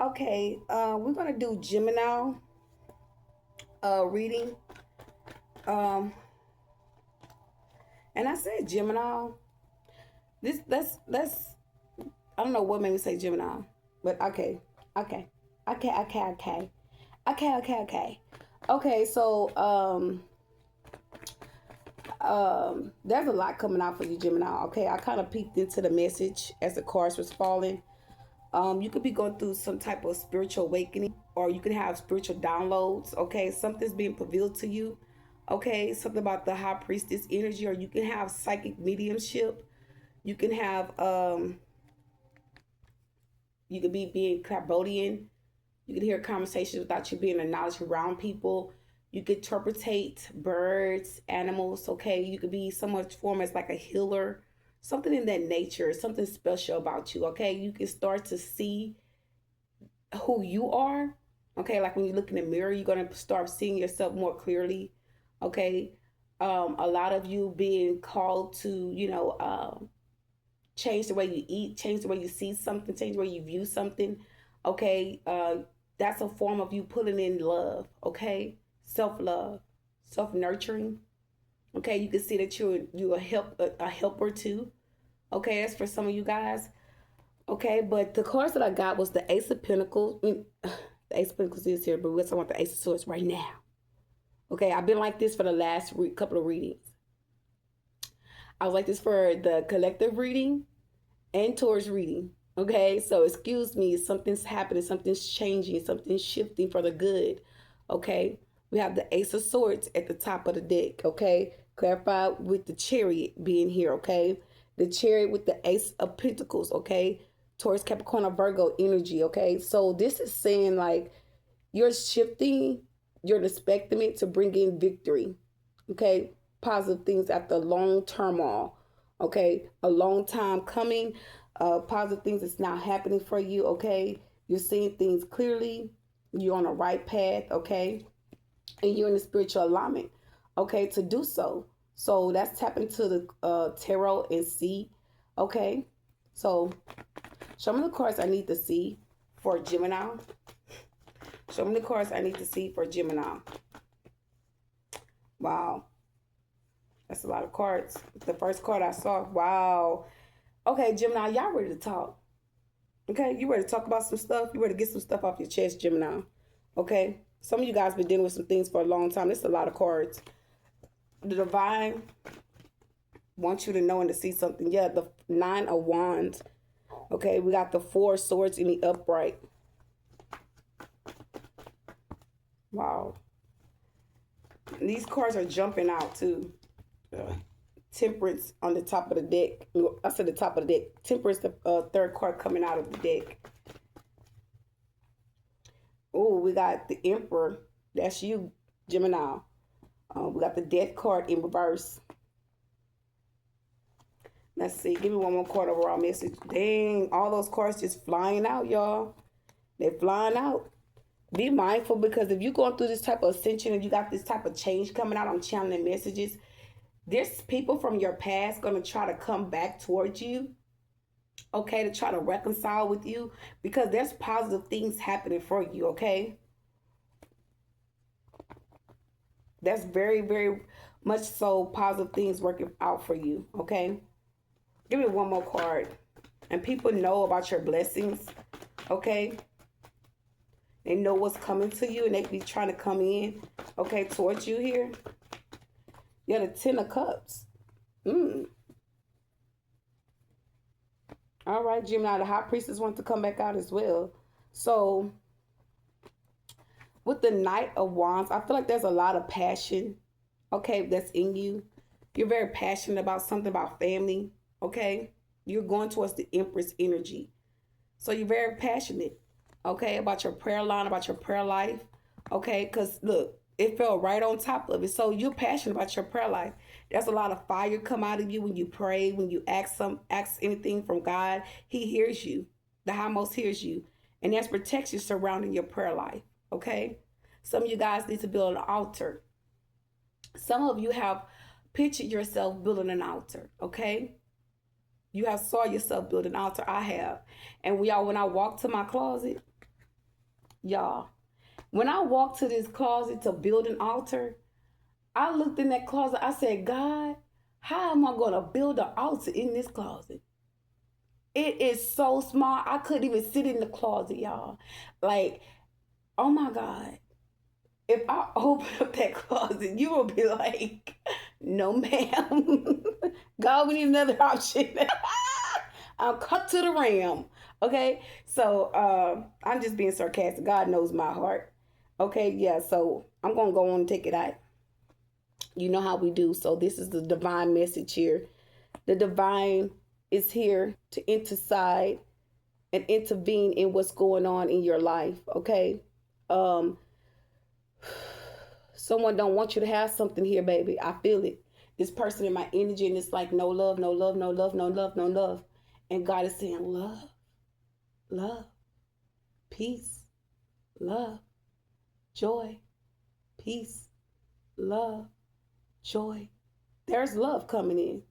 Okay, we're gonna do Gemini reading. Um, and I said Gemini. This that's I don't know what made me say Gemini, but okay, okay, okay, okay, okay, okay, okay, okay. Okay, so there's a lot coming out for you, Gemini. Okay, I kind of peeked into the message as the cards was falling. You could be going through some type of spiritual awakening, or you can have spiritual downloads. Okay, something's being revealed to you. Okay, something about the high priestess energy, or you can have psychic mediumship. You can have you could be being clairvoyant. You can hear conversations without you being acknowledged around people. You could interpretate birds, animals. Okay, you could be somewhat form as like a healer, something in that nature, something special about you. Okay, you can start to see who you are. Okay, like when you look in the mirror, you're gonna start seeing yourself more clearly. Okay, a lot of you being called to, change the way you eat, change the way you see something, change the way you view something. Okay, that's a form of you putting in love. Okay, self love, self nurturing. Okay, you can see that you're a helper too. Okay, that's for some of you guys. Okay, but the cards that I got was the Ace of Pentacles. The Ace of Pentacles is here, but we're talking about the Ace of Swords right now. Okay, I've been like this for the last couple of readings. I was like this for the collective reading and Taurus reading. Okay, so excuse me, something's happening, something's changing, something's shifting for the good. Okay, we have the Ace of Swords at the top of the deck. Okay, clarified with the Chariot being here. Okay, the Chariot with the Ace of Pentacles. Okay, Taurus, Capricorn, or Virgo energy. Okay, so this is saying like you're shifting, you're expecting it to bring in victory. Okay, positive things after a long turmoil. Okay, a long time coming. Positive things that's now happening for you. Okay, you're seeing things clearly. You're on the right path. Okay, and you're in the spiritual alignment. Okay, to do so. So that's tapping to the tarot and see. Okay, so show me the cards I need to see for Gemini. Show me the cards I need to see for Gemini. Wow, that's a lot of cards. The first card I saw, wow. Okay, Gemini, y'all ready to talk? Okay, you ready to talk about some stuff? You ready to get some stuff off your chest, Gemini? Okay, some of you guys been dealing with some things for a long time. There's a lot of cards. The Divine wants you to know and to see something. Yeah, the Nine of Wands. Okay, we got the Four Swords in the upright. Wow. These cards are jumping out too. Temperance on the top of the deck. I said the top of the deck. Temperance, the third card coming out of the deck. Oh, we got the Emperor. That's you, Gemini. We got the Death card in reverse. Let's see. Give me one more card overall message. Dang, all those cards just flying out, y'all. They're flying out. Be mindful, because if you're going through this type of ascension and you got this type of change coming out, I'm channeling messages. There's people from your past going to try to come back towards you, okay, to try to reconcile with you, because there's positive things happening for you, okay? That's very, very much so positive things working out for you, okay? Give me one more card. And people know about your blessings, okay? They know what's coming to you, and they be trying to come in, okay, towards you here. Yeah, the Ten of Cups. All right, Gemini, the High Priestess want to come back out as well. So, with the Knight of Wands, I feel like there's a lot of passion, okay, that's in you. You're very passionate about something, about family, okay? You're going towards the Empress energy. So you're very passionate, okay, about your prayer line, about your prayer life, okay? Because look, it fell right on top of it. So you're passionate about your prayer life. There's a lot of fire come out of you when you pray, when you ask anything from God. He hears you. The High Most hears you. And there's protection surrounding your prayer life, okay? Some of you guys need to build an altar. Some of you have pictured yourself building an altar, okay? You have saw yourself build an altar. I have. And when I walk to my closet, Y'all, when I walked to this closet to build an altar, I looked in that closet. I said, God, how am I going to build an altar in this closet? It is so small. I couldn't even sit in the closet, y'all. Like, oh my God. If I open up that closet, you will be like, no, ma'am. God, we need another option. I'm cut to the ram. Okay. So I'm just being sarcastic. God knows my heart. Okay. Yeah. So I'm going to go on and take it out. You know how we do. So this is the divine message here. The divine is here to intercede and intervene in what's going on in your life. Okay. Um, Someone don't want you to have something here, baby. I feel it. This person in my energy, and it's like no love, no love, no love, no love, no love. And God is saying love, love, peace, love, joy, peace, love, joy. There's love coming in.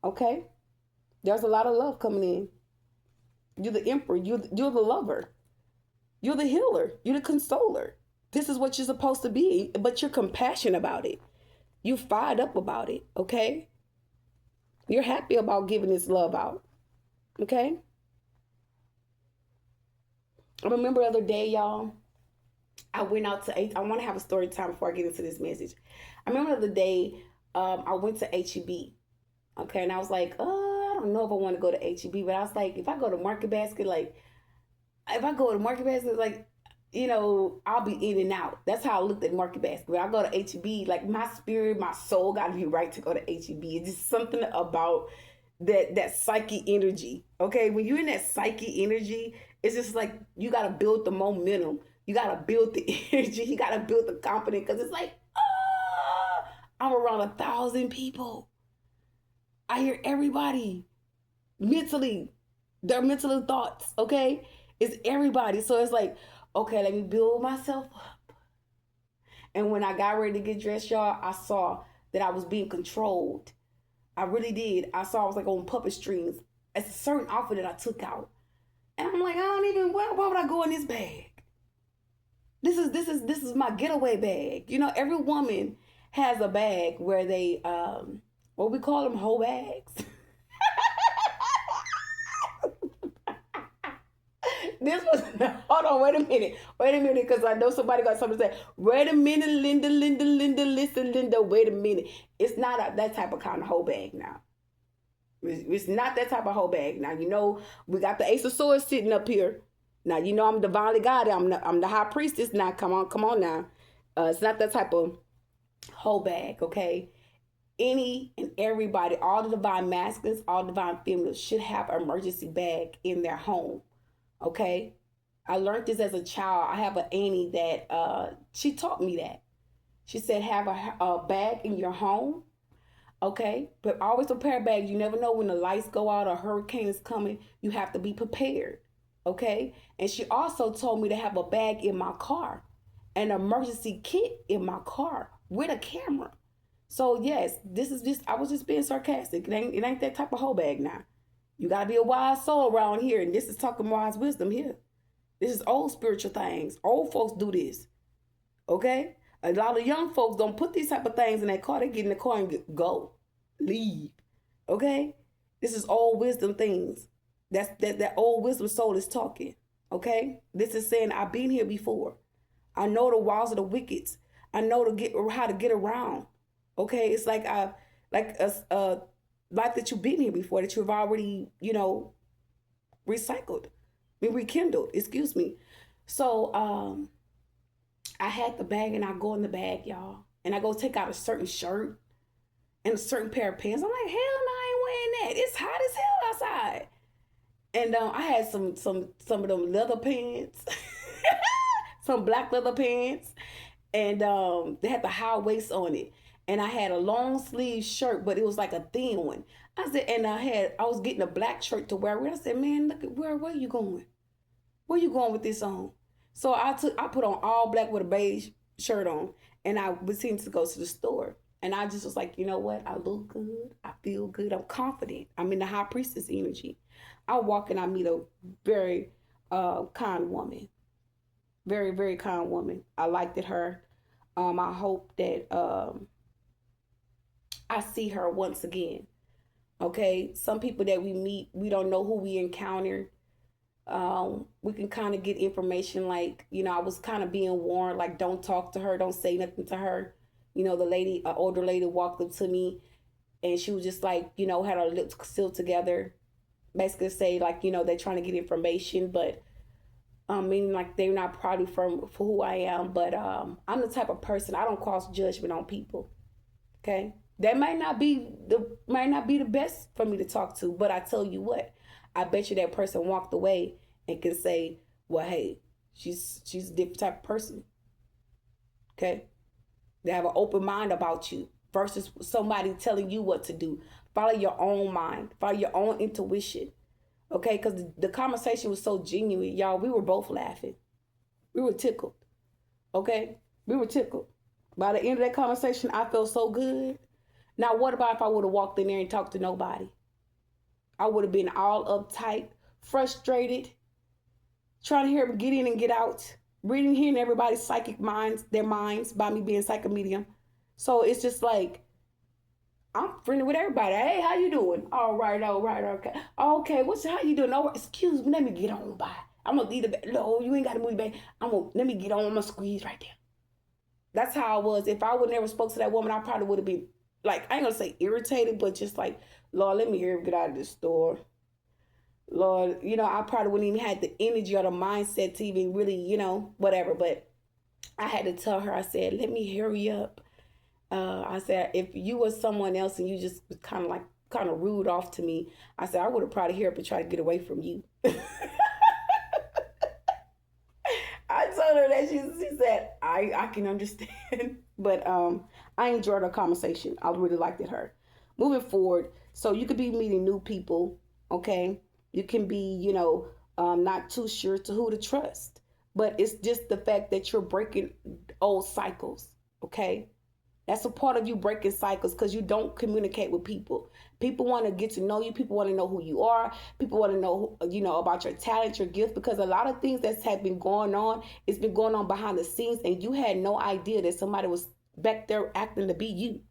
Okay? There's a lot of love coming in. You're the emperor. You're the lover. You're the healer. You're the consoler. This is what you're supposed to be, but you're compassionate about it. You fired up about it, okay? You're happy about giving this love out, okay? I remember the other day, y'all, I went out to, I want to have a story time before I get into this message. I remember the other day, I went to HEB, okay? And I was like, oh, I don't know if I want to go to HEB, but I was like, if I go to Market Basket, like, if I go to Market Basket, like, you know, I'll be in and out. That's how I looked at Market Basket. When I go to HEB, like my spirit, my soul got to be right to go to HEB. It's just something about that psyche energy. Okay, when you're in that psyche energy, it's just like you got to build the momentum. You got to build the energy. You got to build the confidence because it's like, I'm around 1,000 people. I hear everybody mentally, their mental thoughts. Okay, it's everybody. So it's like, okay, let me build myself up. And when I got ready to get dressed, y'all, I saw that I was being controlled. I really did. I saw I was like on puppet strings. It's a certain outfit that I took out. And I'm like, I don't even, why would I go in this bag? This is my getaway bag. You know, every woman has a bag where they what we call them whole bags. This was hold on, wait a minute, because I know somebody got something to say. Wait a minute, Linda, listen, Linda, wait a minute. It's not that type of kind of whole bag now. It's not that type of whole bag now. You know, we got the Ace of Swords sitting up here. Now you know I'm divinely guided. I'm the high priestess now. Come on now. It's not that type of whole bag, okay? Any and everybody, all the divine masculines, all divine feminines should have an emergency bag in their home. Okay, I learned this as a child. I have an auntie that she taught me that. She said have a bag in your home. Okay, but always prepare a bag. You never know when the lights go out or a hurricane is coming. You have to be prepared. Okay, and she also told me to have a bag in my car, an emergency kit in my car with a camera. So yes, this is just I was just being sarcastic. It ain't that type of whole bag now. You got to be a wise soul around here. And this is talking wise wisdom here. This is old spiritual things. Old folks do this. Okay? A lot of young folks don't put these type of things in their car. They get in the car and go. Leave. Okay? This is old wisdom things. That old wisdom soul is talking. Okay? This is saying, I've been here before. I know the walls of the wicked. I know how to get around. Okay? It's like a life that you've been here before, that you've already, recycled, rekindled, excuse me. So I had the bag and I go in the bag, y'all. And I go take out a certain shirt and a certain pair of pants. I'm like, hell no, I ain't wearing that. It's hot as hell outside. And I had some of them leather pants, some black leather pants, and they had the high waist on it. And I had a long sleeve shirt, but it was like a thin one. I said, and I was getting a black shirt to wear. I said, man, look at where are you going? Where you going with this on? So I put on all black with a beige shirt on, and I was to go to the store. And I just was like, you know what? I look good. I feel good. I'm confident. I'm in the high priestess energy. I walk and I meet a very kind woman. Very, very kind woman. I liked it her. I hope that I see her once again. Okay. Some people that we meet, we don't know who we encountered. We can kind of get information like, I was kind of being warned, like, don't talk to her, don't say nothing to her. The lady, an older lady walked up to me and she was just like, had her lips sealed together. Basically say like, they're trying to get information, but meaning like they're not probably for who I am. But I'm the type of person, I don't cross judgment on people. Okay. That might not be the best for me to talk to, but I tell you what, I bet you that person walked away and can say, well, hey, she's a different type of person. Okay. They have an open mind about you versus somebody telling you what to do. Follow your own mind, follow your own intuition. Okay, because the conversation was so genuine, y'all. We were both laughing. We were tickled. Okay, we were tickled. By the end of that conversation, I felt so good. Now, what about if I would have walked in there and talked to nobody? I would have been all uptight, frustrated, trying to hear them get in and get out, reading, hearing everybody's psychic minds, their minds, by me being psychic medium. So it's just like, I'm friendly with everybody. Hey, how you doing? All right, okay. Okay, how you doing? Oh, excuse me, let me get on by. I'm gonna leave the bed. No, you ain't gotta move back. Let me get on. I'm gonna squeeze right there. That's how I was. If I would never spoke to that woman, I probably would have been like, I ain't gonna say irritated, but just like, Lord, let me hear him get out of this store. Lord, I probably wouldn't even had the energy or the mindset to even really, whatever. But I had to tell her, I said, let me hurry up. I said, if you were someone else and you just kind of rude off to me, I said, I would have probably hurried up and tried to get away from you. I told her that she said, I can understand. But I enjoyed our conversation. I really liked it her. Moving forward, so you could be meeting new people, okay? You can be, not too sure to who to trust. But it's just the fact that you're breaking old cycles, okay? That's a part of you breaking cycles because you don't communicate with people. People want to get to know you. People want to know who you are. People want to know, about your talent, your gift, because a lot of things that have been going on, it's been going on behind the scenes, and you had no idea that somebody was back there acting to be you.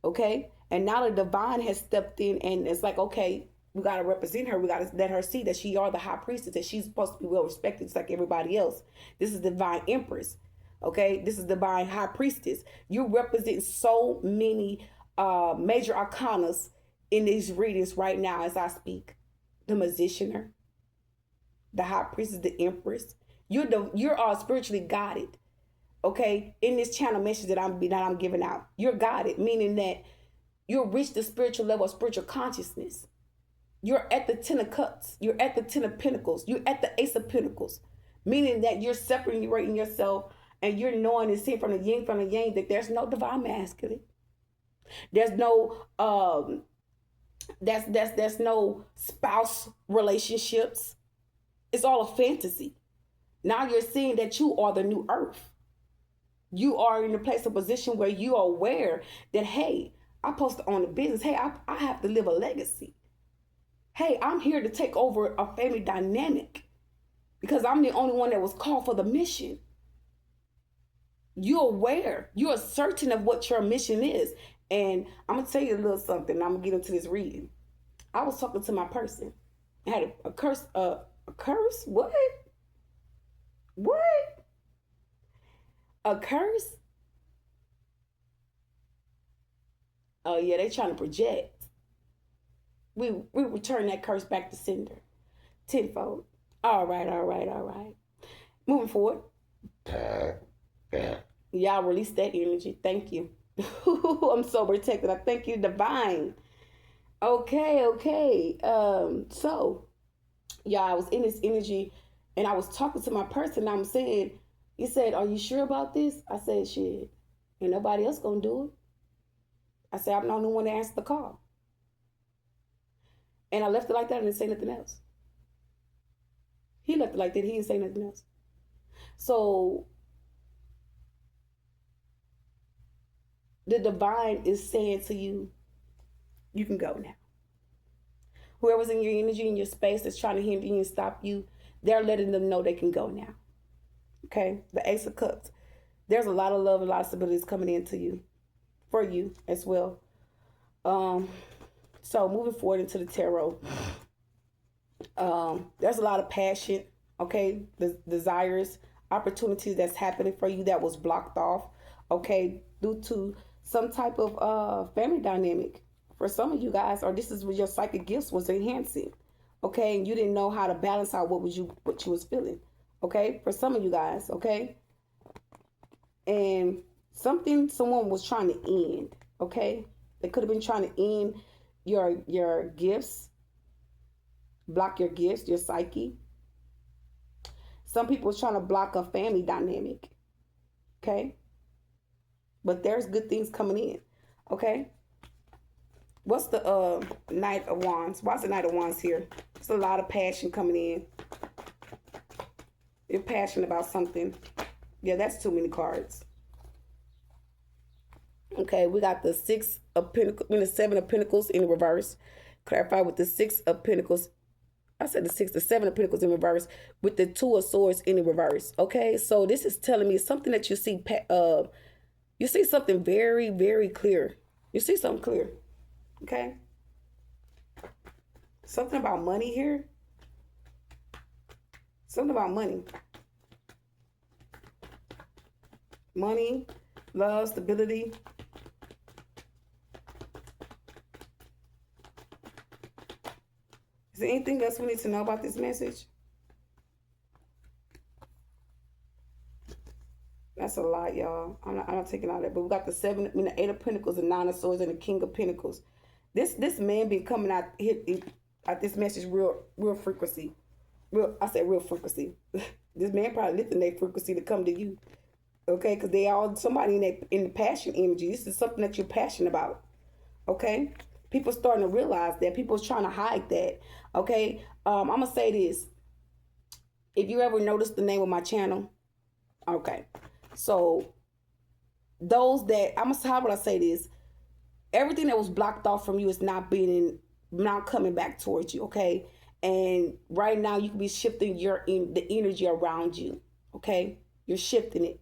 Okay? And now the divine has stepped in, and it's like, okay, we got to represent her. We got to let her see that she are the high priestess, that she's supposed to be well respected just like everybody else. This is divine empress. Okay, this is divine high priestess. You represent so many major arcanas in these readings right now as I speak. The magicianer, the high priestess, the empress. You're all spiritually guided. Okay, in this channel message that I'm giving out, you're guided, meaning that you'll reach the spiritual level of spiritual consciousness. You're at the 10 of cups. You're at the 10 of pentacles. You're at the ace of pentacles, meaning that you're separating yourself. And you're knowing and seeing from the yin from the yang that there's no divine masculine. There's no there's no spouse relationships. It's all a fantasy. Now you're seeing that you are the new earth. You are in a place of position where you are aware that, hey, I'm supposed to own a business. Hey, I have to live a legacy. Hey, I'm here to take over a family dynamic because I'm the only one that was called for the mission. You're aware. You're certain of what your mission is. And I'm going to tell you a little something. I'm going to get into this reading. I was talking to my person. I had a curse. A curse? What? What? A curse? Oh, yeah, they trying to project. We return that curse back to sender. Tenfold. All right. Moving forward. Y'all release that energy. Thank you. I'm so protected. I thank you, divine. Okay. So, y'all, I was in this energy and I was talking to my person. I'm saying, he said, are you sure about this? I said, shit, ain't nobody else gonna do it. I said, I'm the only one that answered the call. And I left it like that and didn't say nothing else. He left it like that. He didn't say nothing else. So, the divine is saying to you, you can go now. Whoever's in your energy, in your space that's trying to hinder you and stop you, they're letting them know they can go now. Okay, the Ace of Cups. There's a lot of love, a lot of stability coming into you, for you as well. So moving forward into the tarot, there's a lot of passion. Okay, the desires, opportunities that's happening for you that was blocked off. Okay, due to some type of family dynamic for some of you guys, or this is what your psychic gifts was enhancing. Okay, and you didn't know how to balance out what you was feeling. Okay, for some of you guys. Okay, and someone was trying to end. Okay, they could have been trying to end your gifts, block your gifts, your psyche. Some people was trying to block a family dynamic. Okay, but there's good things coming in. Okay, what's the Knight of Wands? Why's the Knight of Wands here? There's a lot of passion coming in. You're passionate about something. Yeah, that's too many cards. Okay, we got the Six of Pentacles, the Seven of Pentacles in reverse. Clarify with the Six of Pentacles. I said the Seven of Pentacles in reverse with the Two of Swords in the reverse. Okay, so this is telling me something that you see. You see something very, very clear. You see something clear. Okay, something about money here. Something about money. Money, love, stability. Is there anything else we need to know about this message? That's a lot, y'all. I'm not taking all that. But we got the Eight of Pentacles, the Nine of Swords, and the King of Pentacles. This man been coming out at this message real frequency. I said real frequency. This man probably lifting their frequency to come to you. Okay, because they all somebody in the passion energy. This is something that you're passionate about. Okay, people starting to realize that. People's trying to hide that. Okay, I'm gonna say this. If you ever noticed the name of my channel, okay, so those that how would I say this? Everything that was blocked off from you is not coming back towards you. Okay, and right now you can be shifting the energy around you. Okay, you're shifting it.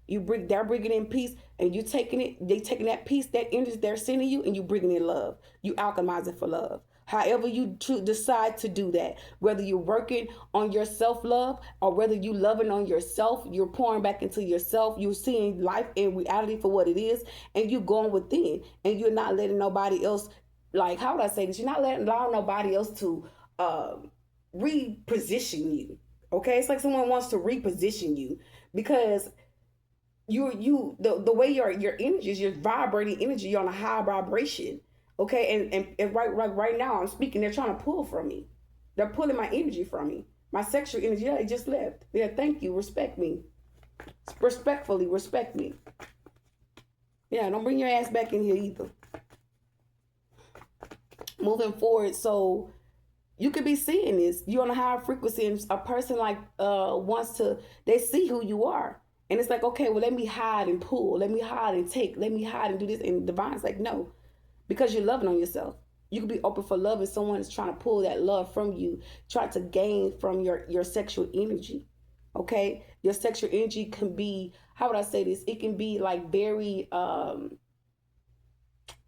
They're bringing in peace, and you taking it. They taking that peace, that energy they're sending you, and you bringing in love. You alchemize it for love. However you decide to do that, whether you're working on your self-love or whether you loving on yourself, you're pouring back into yourself. You're seeing life and reality for what it is, and you're going within, and you're not letting nobody else. Like, how would I say this? You're not allowing nobody else to reposition you. Okay, it's like someone wants to reposition you because the way your energy is, you're vibrating energy, you're on a high vibration. Okay, and right now I'm speaking, they're trying to pull from me. They're pulling my energy from me. My sexual energy. Yeah, they just left. Yeah, thank you. Respect me. Respectfully, respect me. Yeah, don't bring your ass back in here either. Moving forward, so you could be seeing this. You're on a higher frequency, and a person like they see who you are. And it's like, okay, well, let me hide and pull. Let me hide and take. Let me hide and do this. And Divine's like, no. Because you're loving on yourself. You can be open for love if someone is trying to pull that love from you, try to gain from your sexual energy. Okay? Your sexual energy can be, how would I say this? It can be like very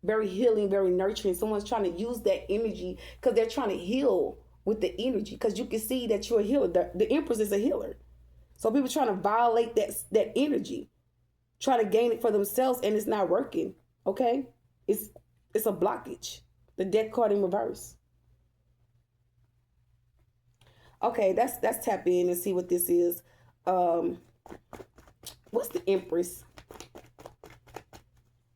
healing, very nurturing. Someone's trying to use that energy because they're trying to heal with the energy. Because you can see that you're a healer. The Empress is a healer. So people trying to violate that energy, trying to gain it for themselves, and it's not working. Okay? It's a blockage. The death card in reverse. Okay, that's tap in and see what this is. What's the Empress?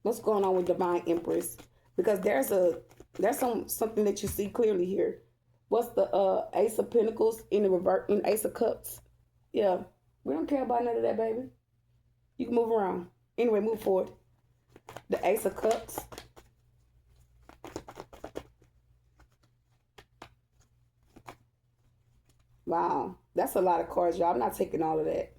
What's going on with Divine Empress? Because there's something that you see clearly here. What's the Ace of Pentacles in the reverse, in Ace of Cups? Yeah, we don't care about none of that, baby. You can move around. Anyway, move forward. The Ace of Cups. Wow, that's a lot of cards, y'all. I'm not taking all of that.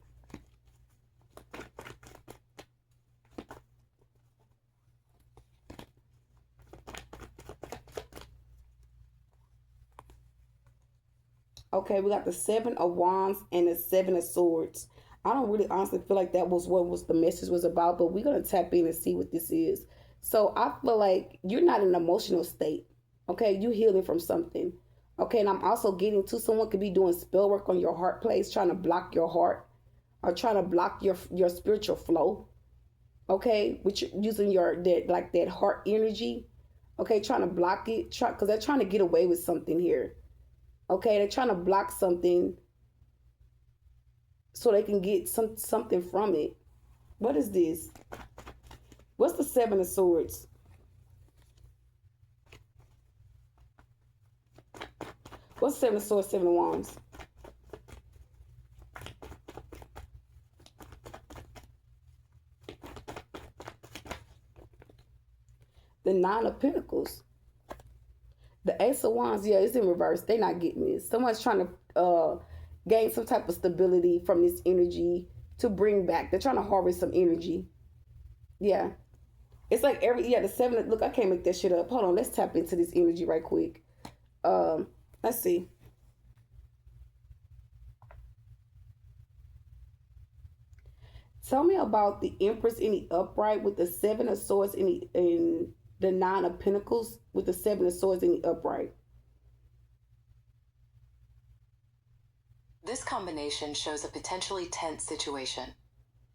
Okay, we got the Seven of Wands and the Seven of Swords. I don't really honestly feel like that was what was the message was about, but we're gonna tap in and see what this is. So I feel like you're not in an emotional state. Okay, you healing from something. Okay, and I'm also getting to someone could be doing spell work on your heart place, trying to block your heart or trying to block your spiritual flow. Okay, which using your that like that heart energy. Okay, trying to block it, because they're trying to get away with something here. Okay, they're trying to block something so they can get something from it. What is this? What's the Seven of Swords? What's Seven of Swords, Seven of Wands? The Nine of Pentacles. The Ace of Wands, yeah, it's in reverse. They're not getting this. Someone's trying to gain some type of stability from this energy to bring back. They're trying to harvest some energy. Yeah. It's like the seven, look, I can't make that shit up. Hold on, let's tap into this energy right quick. Let's see. Tell me about the Empress in the upright with the Seven of Swords in the Nine of Pentacles with the Seven of Swords in the upright. This combination shows a potentially tense situation.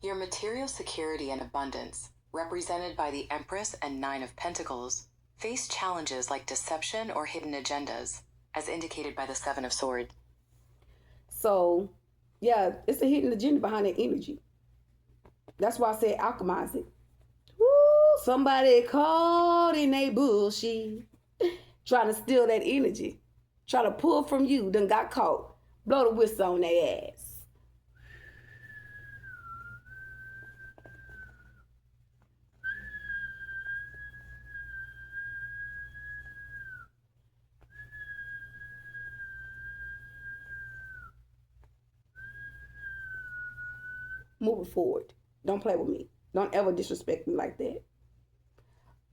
Your material security and abundance, represented by the Empress and Nine of Pentacles, face challenges like deception or hidden agendas, as indicated by the Seven of Swords. So, yeah, it's a hidden agenda behind that energy. That's why I said alchemize it. Woo, somebody caught in a bullshit, trying to steal that energy, trying to pull from you, then got caught. Blow the whistle on their ass. Moving forward. Don't play with me. Don't ever disrespect me like that.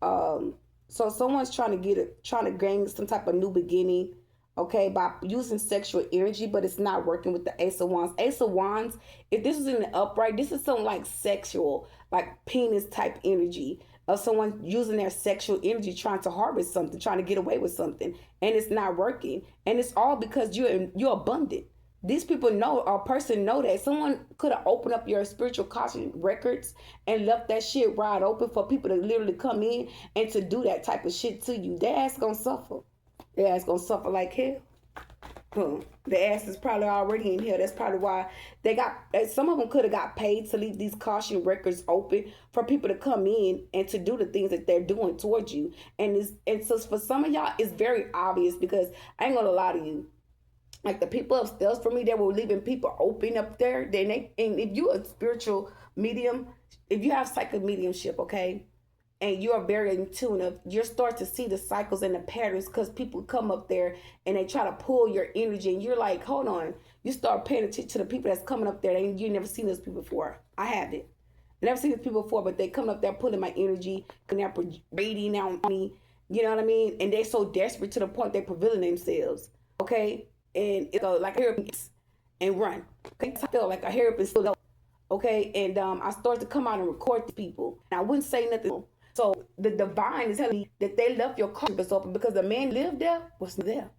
So someone's trying to gain some type of new beginning, okay, by using sexual energy, but it's not working with the Ace of Wands. Ace of Wands, if this is in the upright, this is something like sexual, like penis type energy of someone using their sexual energy, trying to harvest something, trying to get away with something, and it's not working. And it's all because you're abundant. These people know, or a person know that someone could have opened up your spiritual caution records and left that shit wide open for people to literally come in and to do that type of shit to you. Their ass gonna suffer. Their ass gonna suffer like hell. The ass is probably already in hell. That's probably why some of them could have got paid to leave these caution records open for people to come in and to do the things that they're doing towards you. And so for some of y'all, it's very obvious, because I ain't gonna lie to you. Like the people upstairs for me, they were leaving people open up there. And if you're a spiritual medium, if you have psychic mediumship, okay, and you are very in tune of, you start to see the cycles and the patterns, because people come up there and they try to pull your energy, and you're like, hold on. You start paying attention to the people that's coming up there, and you never seen those people before. I haven't. I never seen these people before, but they come up there pulling my energy, and they're radiating on me. You know what I mean? And they're so desperate to the point they're prevailing themselves. Okay. And it goes like hair and run. Okay, I feel like a hairpin still up. Okay, and I started to come out and record the people. And I wouldn't say nothing. So the divine is telling me that they left your car open because the man lived there was there.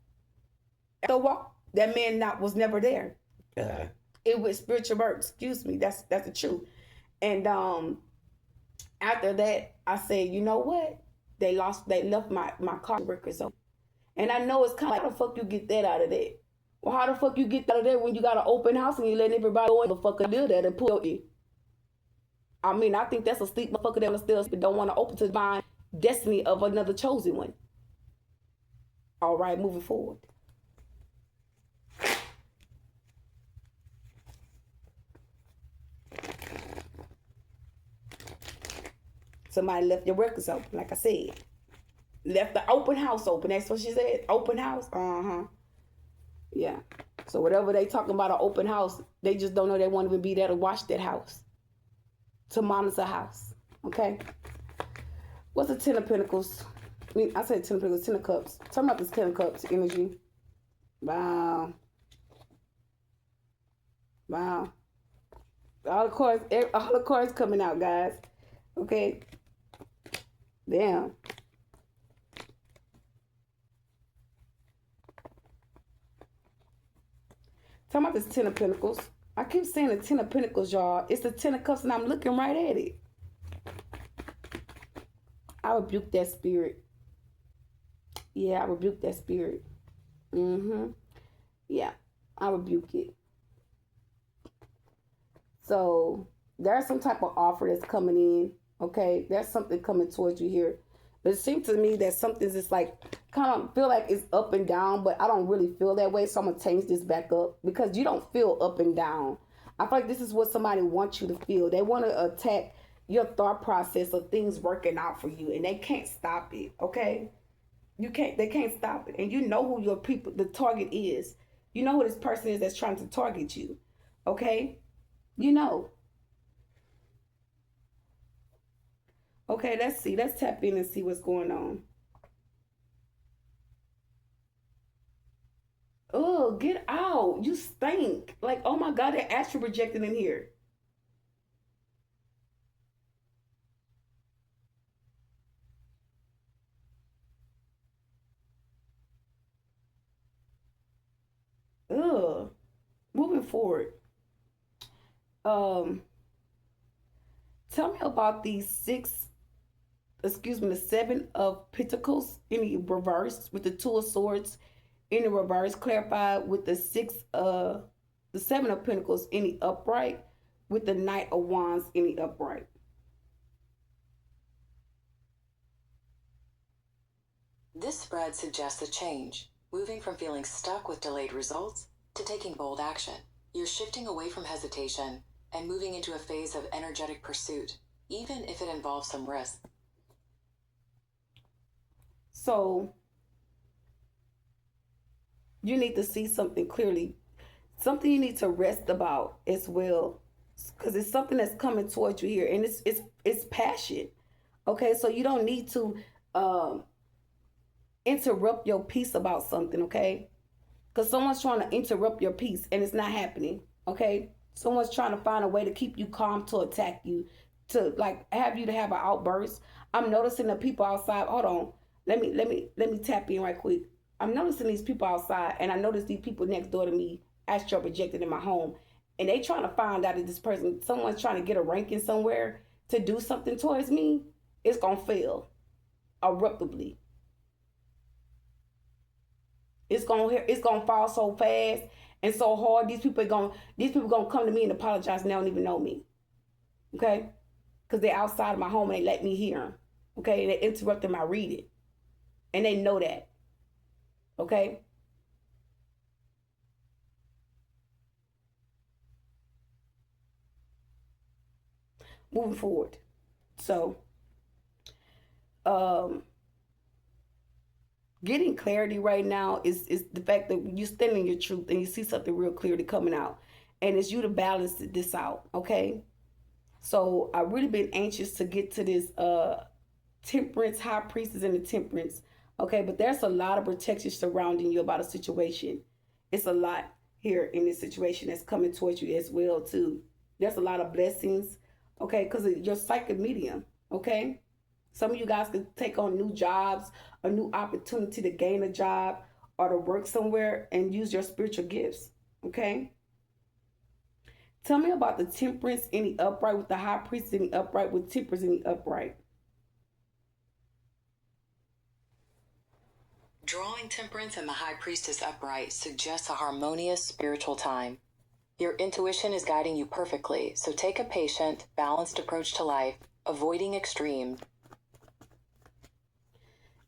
After a walk, that man was never there. It was spiritual birth. Excuse me. That's the truth. And after that, I said, you know what? They left my car records open. And I know it's kind of like, how the fuck you get that out of there? Well, how the fuck you get out of there when you got an open house and you letting everybody go in the fucking live there and pull you? I mean, I think that's a sleep motherfucker that still don't want to open to my destiny of another chosen one. All right, moving forward. Somebody left your records open, like I said. Left the open house open. That's what she said. Open house. Yeah. So whatever they talking about an open house, they just don't know they won't even be there to watch that house. To monitor a house. Okay. What's the Ten of Pentacles? I said Ten of Pentacles, Ten of Cups. Talking about this Ten of Cups energy. Wow. Wow. All the cards coming out, guys. Okay. Damn. Talking about this Ten of Pentacles. I keep saying the Ten of Pentacles, y'all. It's the Ten of Cups, and I'm looking right at it. I rebuke that spirit. Yeah, I rebuke that spirit. Mm-hmm. Yeah, I rebuke it. So there's some type of offer that's coming in. Okay, there's something coming towards you here. But it seems to me that something's just like kind of feel like it's up and down, but I don't really feel that way. So I'm gonna change this back up because you don't feel up and down. I feel like this is what somebody wants you to feel. They want to attack your thought process of things working out for you, and they can't stop it. Okay, they can't stop it, and you know who your people, the target is. You know who this person is that's trying to target you. Okay, you know. Okay, let's see. Let's tap in and see what's going on. Oh, get out. You stink. Like, oh my God, they're astral projecting in here. Ugh. Moving forward. Um, Tell me about these the seven of pentacles in the reverse with the two of swords in the reverse, clarified with the seven of pentacles in the upright with the knight of wands in the upright. This spread suggests a change, moving from feeling stuck with delayed results to taking bold action. You're shifting away from hesitation and moving into a phase of energetic pursuit, even if it involves some risk. So you need to see something clearly, something you need to rest about as well, because it's something that's coming towards you here, and it's passion. Okay, so you don't need to um, interrupt your peace about something. Okay, because someone's trying to interrupt your peace and it's not happening. Okay, someone's trying to find a way to keep you calm, to attack you, to like have you to have an outburst. I'm noticing the people outside. Hold on, let me tap in right quick. I'm noticing these people outside, and I notice these people next door to me astral projected in my home, and they trying to find out if this person, someone's trying to get a ranking somewhere to do something towards me. It's gonna fail abruptly. It's gonna fall so fast and so hard. These people gonna come to me and apologize, and they don't even know me. Okay, because they're outside of my home and they let me hear them. Okay, and they interrupted my reading, and they know that. Okay, moving forward. So, um, getting clarity right now is the fact that you stand in your truth and you see something real clearly coming out, and it's you to balance this out. Okay, so I've really been anxious to get to this temperance, high priestess and the temperance. Okay, but there's a lot of protection surrounding you about a situation. It's a lot here in this situation that's coming towards you as well too. There's a lot of blessings. Okay, because you're psychic medium. Okay, some of you guys can take on new jobs, a new opportunity to gain a job or to work somewhere and use your spiritual gifts. Okay, tell me about the temperance in the upright with the high priest in the upright with temperance in the upright. Drawing temperance and the high priestess upright suggests a harmonious spiritual time. Your intuition is guiding you perfectly, so take a patient, balanced approach to life, avoiding extremes.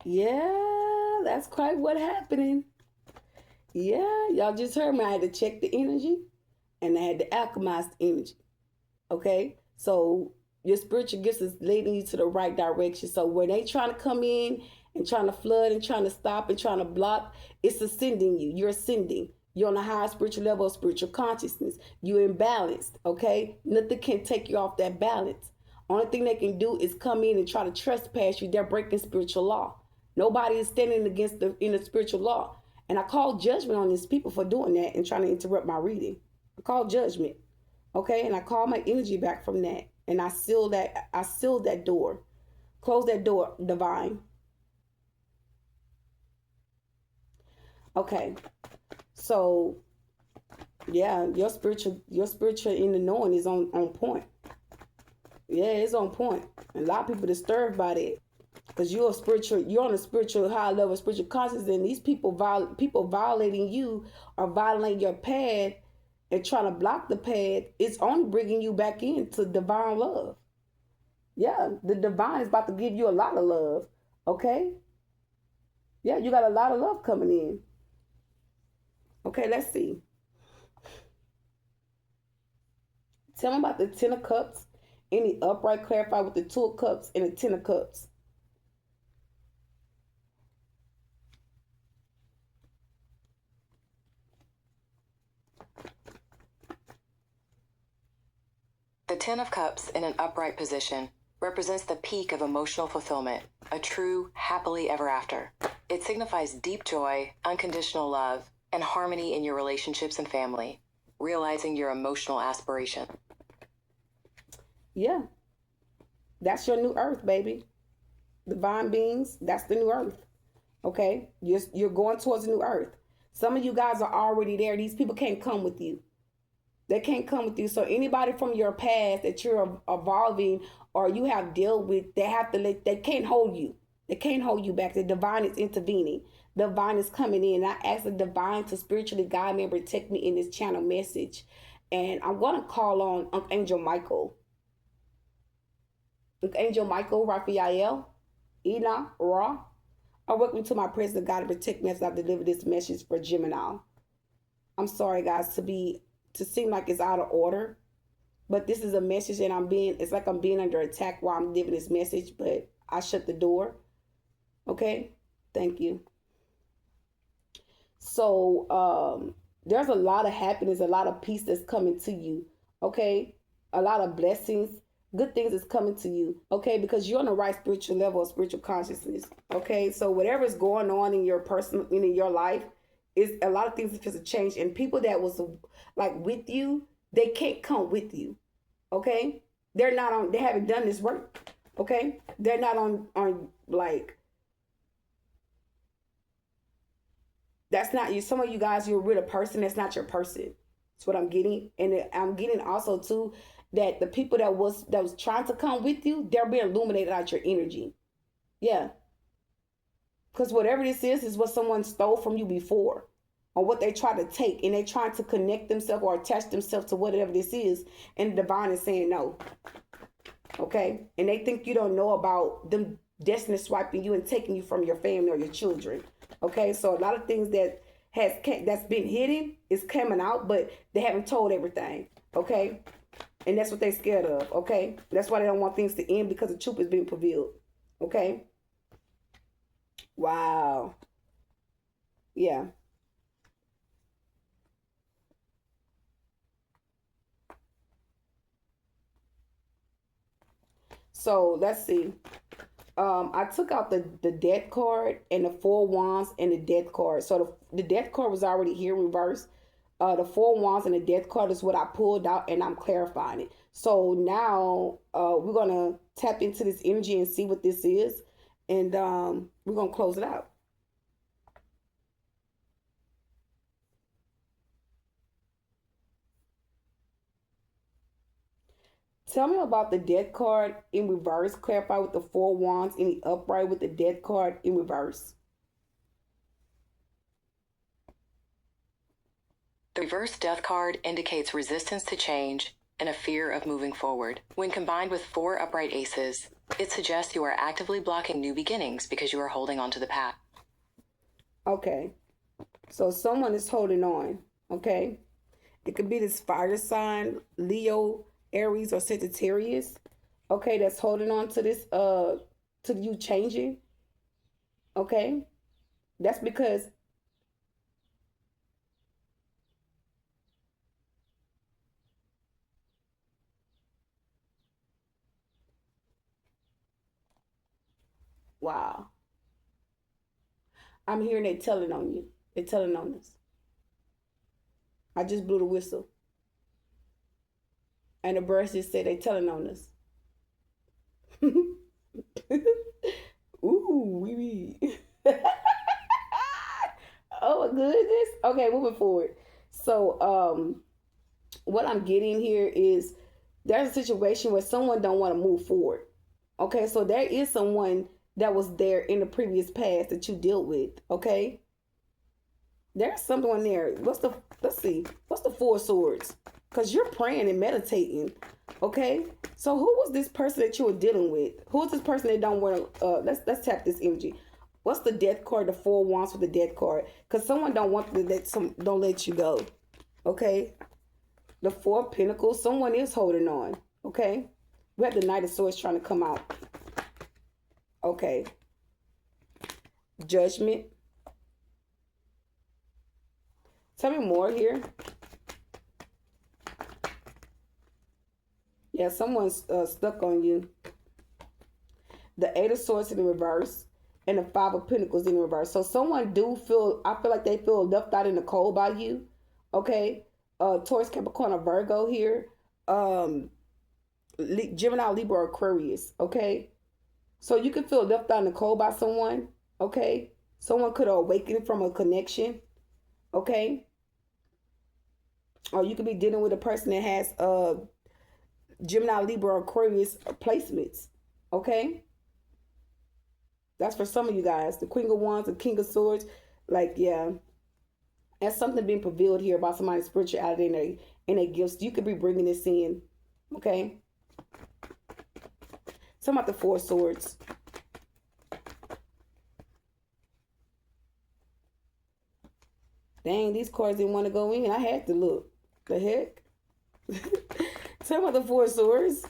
Yeah, that's quite what happening. Yeah, y'all just heard me. I had to check the energy and I had to alchemize the energy. Okay, so your spiritual gifts is leading you to the right direction. So when they trying to come in and trying to flood and trying to stop and trying to block, it's ascending you. You're ascending. You're on a higher spiritual level of spiritual consciousness. You're imbalanced. Okay, nothing can take you off that balance. Only thing they can do is come in and try to trespass you. They're breaking spiritual law. Nobody is standing against the spiritual law. And I call judgment on these people for doing that and trying to interrupt my reading. I call judgment. Okay, and I call my energy back from that. And I seal that door. Close that door, divine. Okay. So yeah, your spiritual in the knowing is on point. Yeah, it's on point. A lot of people disturbed by that. Because you're on a spiritual high level, spiritual consciousness, and these people violating you or violating your path and trying to block the path, it's only bringing you back into divine love. Yeah, the divine is about to give you a lot of love. Okay? Yeah, you got a lot of love coming in. Okay, let's see. Tell me about the Ten of Cups. Any upright, clarify with the Two of Cups and the Ten of Cups. The Ten of Cups in an upright position represents the peak of emotional fulfillment, a true happily ever after. It signifies deep joy, unconditional love, and harmony in your relationships and family, realizing your emotional aspiration. Yeah, that's your new earth, baby. Divine beings, that's the new earth. Okay? You're going towards a new earth. Some of you guys are already there. These people can't come with you. They can't come with you. So anybody from your past that you're evolving or you have dealt with, they can't hold you. They can't hold you back. The divine is intervening. The divine is coming in. I ask the divine to spiritually guide me and protect me in this channel message. And I'm going to call on Angel Michael. Angel Michael, Raphael, Enoch, Ra. I welcome to my presence, God, to protect me as I deliver this message for Gemini. I'm sorry, guys, to seem like it's out of order, but this is a message, and it's like I'm being under attack while I'm giving this message. But I shut the door. Okay, thank you. So there's a lot of happiness, a lot of peace that's coming to you. Okay, a lot of blessings, good things is coming to you. Okay, because you're on the right spiritual level of spiritual consciousness. Okay, so whatever's going on in your personal, in your life, is a lot of things that just change. And people that was like with you, they can't come with you. Okay, they're not on. They haven't done this work. Okay, they're not on like. That's not you. Some of you guys, you're with a person that's not your person. That's what I'm getting, and I'm getting also too that the people that was trying to come with you, they're being illuminated out your energy. Yeah, because whatever this is what someone stole from you before, or what they try to take, and they trying to connect themselves or attach themselves to whatever this is, and the divine is saying no. Okay, and they think you don't know about them destiny swiping you and taking you from your family or your children. Okay, so a lot of things that's been hidden is coming out, but they haven't told everything. Okay, and that's what they're scared of. Okay, that's why they don't want things to end, because the truth is being revealed. Okay. Wow. Yeah. So let's see. I took out the death card and the four wands and the death card. So the death card was already here reversed. The four wands and the death card is what I pulled out, and I'm clarifying it. So now we're gonna tap into this energy and see what this is, and we're gonna close it out. Tell me about the death card in reverse. Clarify with the four wands in the upright with the death card in reverse. The reverse death card indicates resistance to change and a fear of moving forward. When combined with four upright aces, it suggests you are actively blocking new beginnings because you are holding on to the past. Okay. So someone is holding on. Okay. It could be this fire sign, Leo, Aries, or Sagittarius. Okay, that's holding on to this to you changing. Okay. That's because wow. I'm hearing they telling on you. They're telling on us. I just blew the whistle. And the birds just said they telling on us. Ooh, wee wee. Oh my goodness. Okay, moving forward. So, what I'm getting here is there's a situation where someone don't want to move forward. Okay, so there is someone that was there in the previous past that you dealt with. Okay, there's someone there. Let's see, what's the Four Swords? Because you're praying and meditating. Okay, so who was this person that you were dealing with? Who is this person that don't want to? Let's tap this energy. What's the Death card? The Four Wands with the Death card. Because someone don't want to don't let you go. Okay, the Four of Pentacles. Someone is holding on. Okay, we have the Knight of Swords trying to come out. Okay, Judgment. Tell me more here. Yeah, someone's stuck on you. The Eight of Swords in the reverse and the Five of Pentacles in the reverse. So someone I feel like they feel left out in the cold by you. Okay. Taurus, Capricorn, or Virgo here. Gemini, Libra, or Aquarius. Okay. So you can feel left out in the cold by someone. Okay. Someone could awaken from a connection. Okay. Or you could be dealing with a person that has Gemini, Libra, or Aquarius placements. Okay. That's for some of you guys. The Queen of Wands, the King of Swords. Like, yeah. That's something being revealed here about somebody's spirituality and their gifts. You could be bringing this in. Okay. Something about the Four Swords. Dang, these cards didn't want to go in. I had to look. The heck? Something about the Four Swords.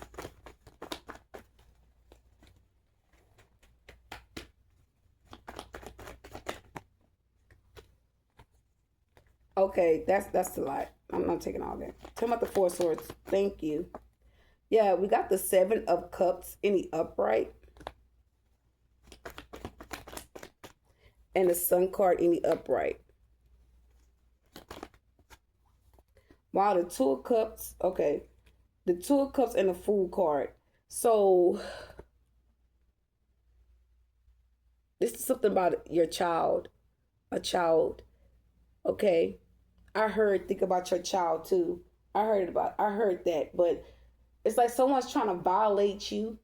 Okay, that's a lot. I'm not taking all that. Tell me about the Four Swords. Thank you. Yeah, we got the Seven of Cups in the upright. And the Sun card in the upright. Wow, the Two of Cups. Okay. The Two of Cups and the Fool card. So, this is something about your child. A child. Okay. Think about your child too. I heard that, but it's like someone's trying to violate you.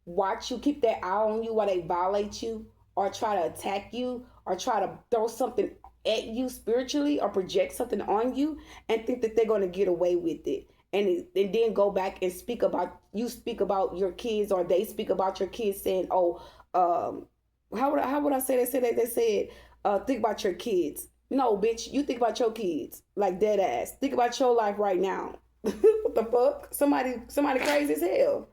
Watch you, keep that eye on you while they violate you, or try to attack you, or try to throw something at you spiritually, or project something on you, and think that they're going to get away with it. And then go back and speak about your kids, or they speak about your kids, saying, "Oh, how would I say?" They said, "Think about your kids." No, bitch, you think about your kids, like dead ass. Think about your life right now. What the fuck? Somebody crazy as hell.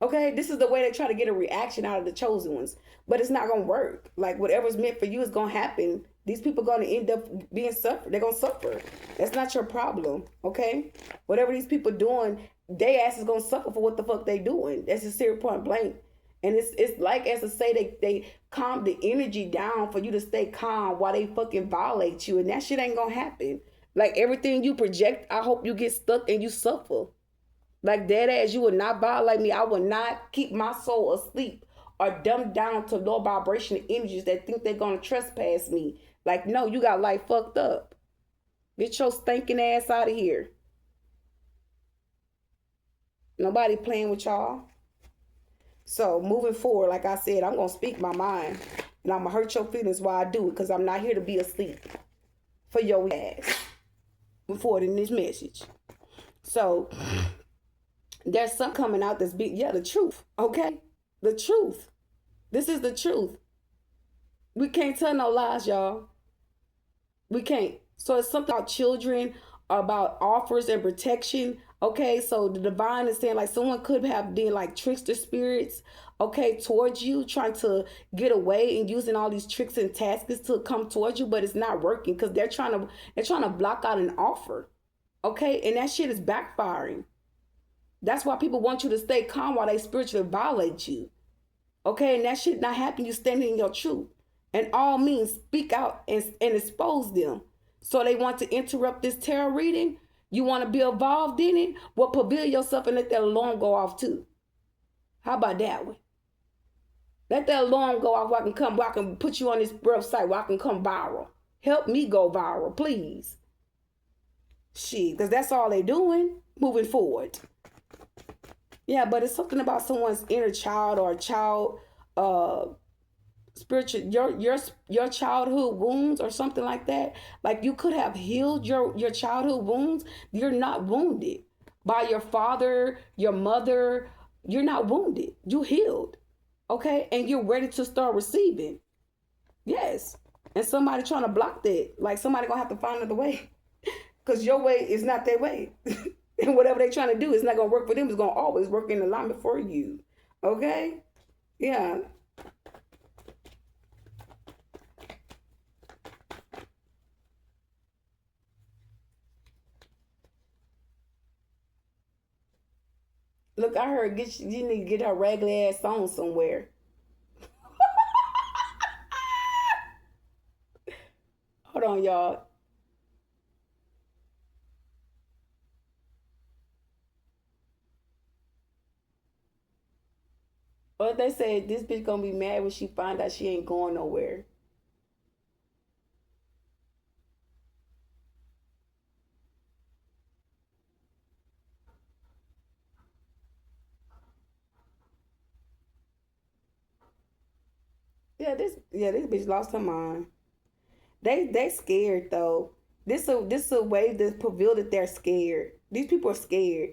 Okay, this is the way they try to get a reaction out of the chosen ones, but it's not gonna work. Like whatever's meant for you is gonna happen. These people are gonna end up being suffered. They're gonna suffer. That's not your problem. Okay, whatever these people doing, they ass is gonna suffer for what the fuck they doing. That's a serious point blank. And it's like, as to say, they calm the energy down for you to stay calm while they fucking violate you, and that shit ain't gonna happen. Like everything you project, I hope you get stuck and you suffer. Like dead ass, you would not violate me. I would not keep my soul asleep or dumbed down to low vibration energies that think they're gonna trespass me. Like, no, you got life fucked up. Get your stinking ass out of here. Nobody playing with y'all. So moving forward, like I said, I'm going to speak my mind. And I'm going to hurt your feelings while I do it, because I'm not here to be asleep for your ass. Moving forward in this message. So there's some coming out that's the truth. Okay? The truth. This is the truth. We can't tell no lies, y'all. We can't. So it's something about children, about offers and protection. Okay, so the divine is saying like someone could have been like trickster spirits, okay, towards you, trying to get away and using all these tricks and tasks to come towards you, but it's not working because they're trying to block out an offer. Okay, and that shit is backfiring. That's why people want you to stay calm while they spiritually violate you. Okay, and that shit not happening. You standing in your truth. And all means speak out and expose them. So they want to interrupt this tarot reading. You want to be involved in it? Well, pavilion yourself and let that alarm go off too. How about that one? Let that alarm go off where I can put you on this website where I can come viral. Help me go viral, please. Shit, because that's all they doing moving forward. Yeah, but it's something about someone's inner child or child spiritual your childhood wounds or something like that. Like you could have healed your childhood wounds. You're not wounded by your father, your mother. You're not wounded. You healed. Okay? And you're ready to start receiving. Yes. And somebody trying to block that. Like somebody gonna have to find another way. Because your way is not their way. And whatever they're trying to do is not gonna work for them. It's gonna always work in alignment for you. Okay? Yeah. Look, I heard you need to get her regular ass on somewhere. Hold on, y'all. But they said this bitch gonna be mad when she find out she ain't going nowhere. This bitch lost her mind. They scared though. This a way to reveal that they're scared. These people are scared.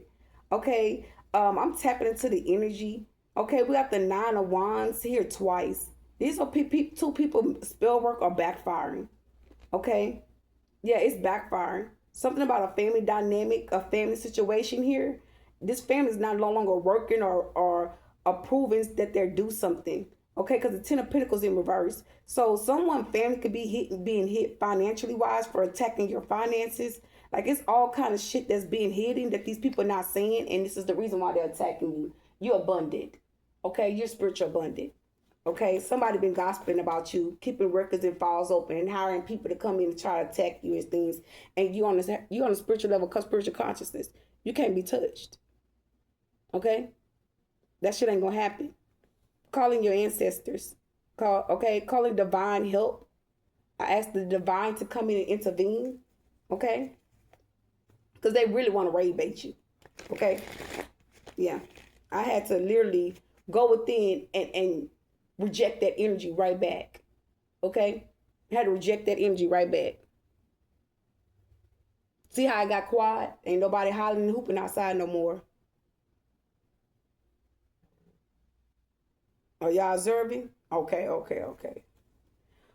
Okay. I'm tapping into the energy. Okay, we got the 9 of Wands here twice. These are two people spell work are backfiring. Okay. Yeah, it's backfiring. Something about a family dynamic, a family situation here. This family is not no longer working or approving that they're do something. Okay, because the Ten of Pentacles in reverse. So someone family could be being hit financially wise for attacking your finances. Like it's all kind of shit that's being hidden that these people are not saying, and this is the reason why they're attacking you. You're abundant. Okay, you're spiritual abundant. Okay, somebody been gossiping about you, keeping records and files open, and hiring people to come in and try to attack you and things. And you on a spiritual level, spiritual consciousness. You can't be touched. Okay, that shit ain't gonna happen. Calling your ancestors. Calling divine help. I ask the divine to come in and intervene. Okay, because they really want to rage bait you. Okay, yeah, I had to literally go within and reject that energy right back. Okay? I had to reject that energy right back. See how I got quiet? Ain't nobody hollering and hooping outside no more. Are y'all observing? Okay.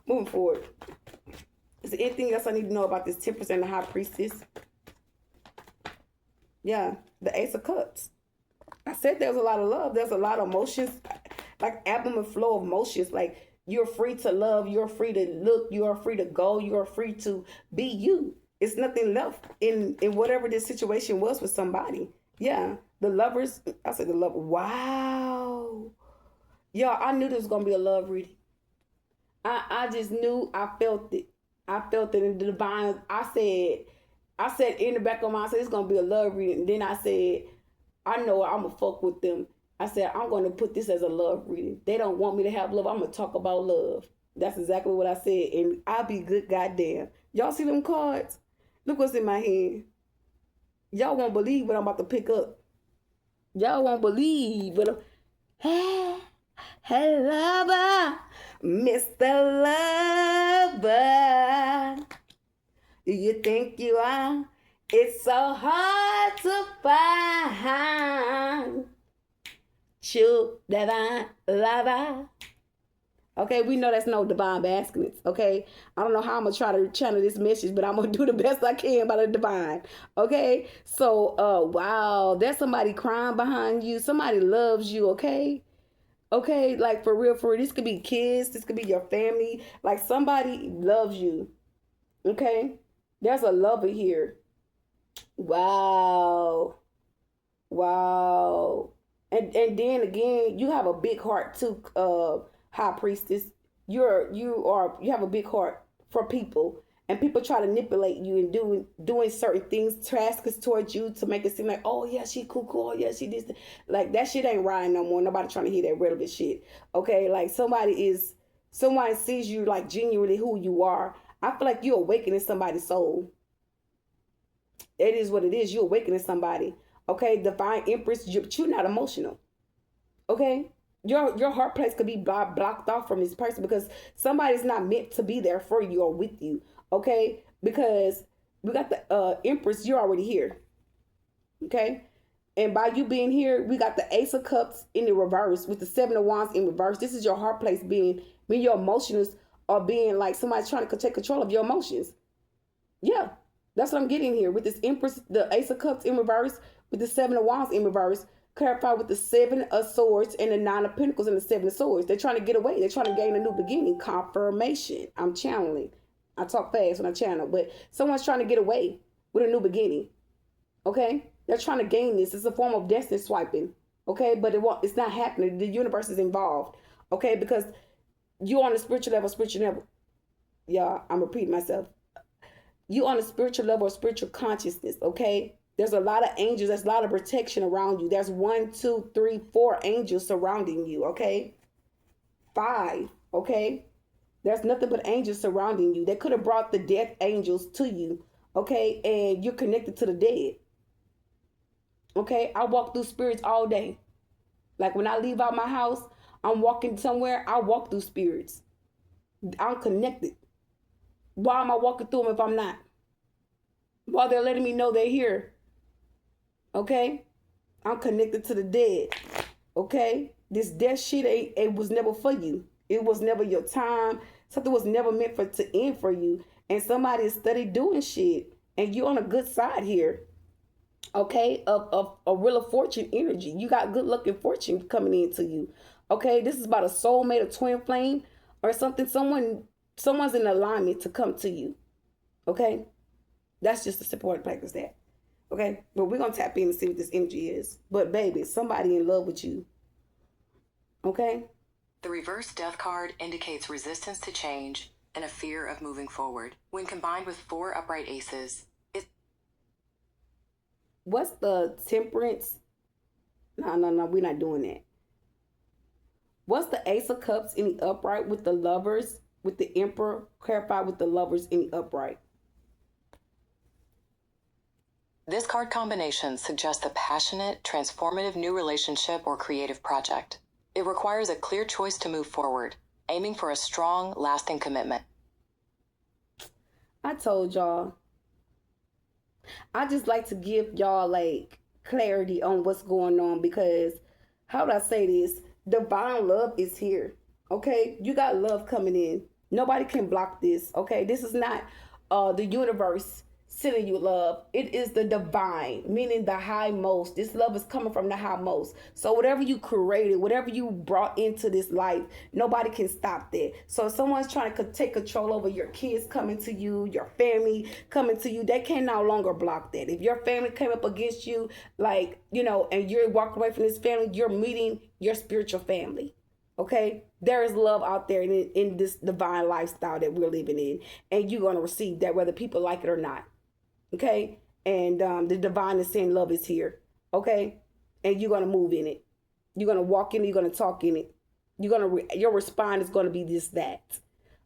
Moving forward. Is there anything else I need to know about this Temperance and the High Priestess? Yeah, the Ace of Cups. I said there's a lot of love. There's a lot of emotions, like abnormal flow of emotions. Like you're free to love. You're free to look. You are free to go. You are free to be you. It's nothing left in whatever this situation was with somebody. Yeah, the lovers. I said the love. Wow. Y'all, I knew this was going to be a love reading. I just knew. I felt it. I felt it in the divine. I said in the back of my mind, I said, it's going to be a love reading. And then I said, I know I'm going to fuck with them. I said, I'm going to put this as a love reading. They don't want me to have love. I'm going to talk about love. That's exactly what I said. And I'll be good goddamn. Y'all see them cards? Look what's in my hand. Y'all won't believe what I'm about to pick up. Y'all won't believe what I'm... Hey, lover, Mr. Lover. Do you think you are? It's so hard to find true divine lover. Okay, we know that's no divine baskets. Okay, I don't know how I'm gonna try to channel this message, but I'm gonna do the best I can by the divine. Okay, so wow, there's somebody crying behind you. Somebody loves you. Okay, like for real. This could be kids. This could be your family. Like somebody loves you. Okay, there's a lover here. Wow. And then again, you have a big heart too, High Priestess. You have a big heart for people, and people try to manipulate you and doing certain things, tasks towards you to make it seem like, oh yeah, she cool, oh yeah, she this, like that shit ain't right no more. Nobody trying to hear that relevant shit. Okay, like someone sees you like genuinely who you are. I feel like you're awakening somebody's soul. It is what it is. You're awakening somebody. Okay, divine empress, you're not emotional. Okay, your heart place could be blocked off from this person because somebody's not meant to be there for you or with you. Okay, because we got the empress, you're already here. Okay, and by you being here, we got the ace of cups in the reverse with the seven of wands in reverse. This is your heart place being when your emotions are being like somebody's trying to take control of your emotions. Yeah, that's what I'm getting here with this empress, the ace of cups in reverse with the seven of wands in reverse. Clarify with the seven of swords and the nine of pentacles and the seven of swords. They're trying to get away. They're trying to gain a new beginning. Confirmation. I'm channeling. I talk fast when I channel, but someone's trying to get away with a new beginning. Okay? They're trying to gain this. It's a form of destiny swiping. Okay? But it's not happening. The universe is involved. Okay? Because you're on a spiritual level. Yeah, I'm repeating myself. You on a spiritual level or spiritual consciousness. Okay? There's a lot of angels. There's a lot of protection around you. There's 1, 2, 3, 4 angels surrounding you. Okay? 5. Okay? There's nothing but angels surrounding you. They could have brought the death angels to you. Okay? And you're connected to the dead. Okay? I walk through spirits all day. Like when I leave out my house, I'm walking somewhere, I walk through spirits. I'm connected. Why am I walking through them if I'm not? While they're letting me know they're here. Okay? I'm connected to the dead. Okay? This death shit, it was never for you. It was never your time. Something was never meant to end for you. And somebody is steady doing shit. And you're on a good side here. Okay? Of a Wheel of Fortune energy. You got good luck and fortune coming into you. Okay? This is about a soulmate, a twin flame, or something. Someone's in alignment to come to you. Okay? That's just a support practice that. Okay? But we're going to tap in and see what this energy is. But baby, somebody in love with you. Okay? The reverse death card indicates resistance to change and a fear of moving forward. When combined with 4 upright aces, what's the temperance? No, we're not doing that. What's the ace of cups in the upright with the lovers, with the emperor? Clarify with the lovers in the upright. This card combination suggests a passionate, transformative new relationship or creative project. It requires a clear choice to move forward, aiming for a strong, lasting commitment. I told y'all. I just like to give y'all like clarity on what's going on because, how would I say this? Divine love is here. Okay? You got love coming in. Nobody can block this. Okay? This is not the universe sending you love. It is the divine, meaning the high most. This love is coming from the high most. So whatever you created, whatever you brought into this life, nobody can stop that. So if someone's trying to take control over your kids coming to you, your family coming to you, they can no longer block that. If your family came up against you, like, and you're walking away from this family, you're meeting your spiritual family. Okay? There is love out there in this divine lifestyle that we're living in. And you're going to receive that whether people like it or not. Okay? And the divine is saying love is here. Okay? And you're going to move in it. You're going to walk in it. You're going to talk in it. Your response is going to be this, that.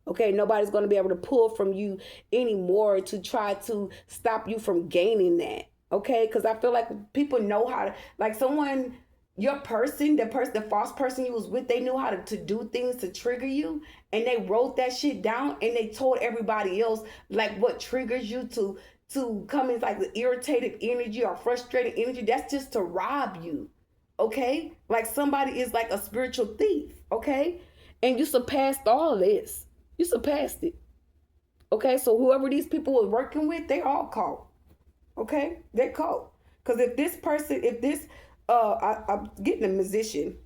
Okay? Nobody's going to be able to pull from you anymore to try to stop you from gaining that. Okay? Because I feel like people know how to, like someone, your person, the false person you was with, they knew how to do things to trigger you. And they wrote that shit down and they told everybody else like what triggers you to come in like the irritated energy or frustrated energy. That's just to rob you. Okay? Like somebody is like a spiritual thief. Okay? And you surpassed all this. You surpassed it. Okay? So whoever these people were working with, they all caught. Okay? They're caught. Because I'm getting a musician.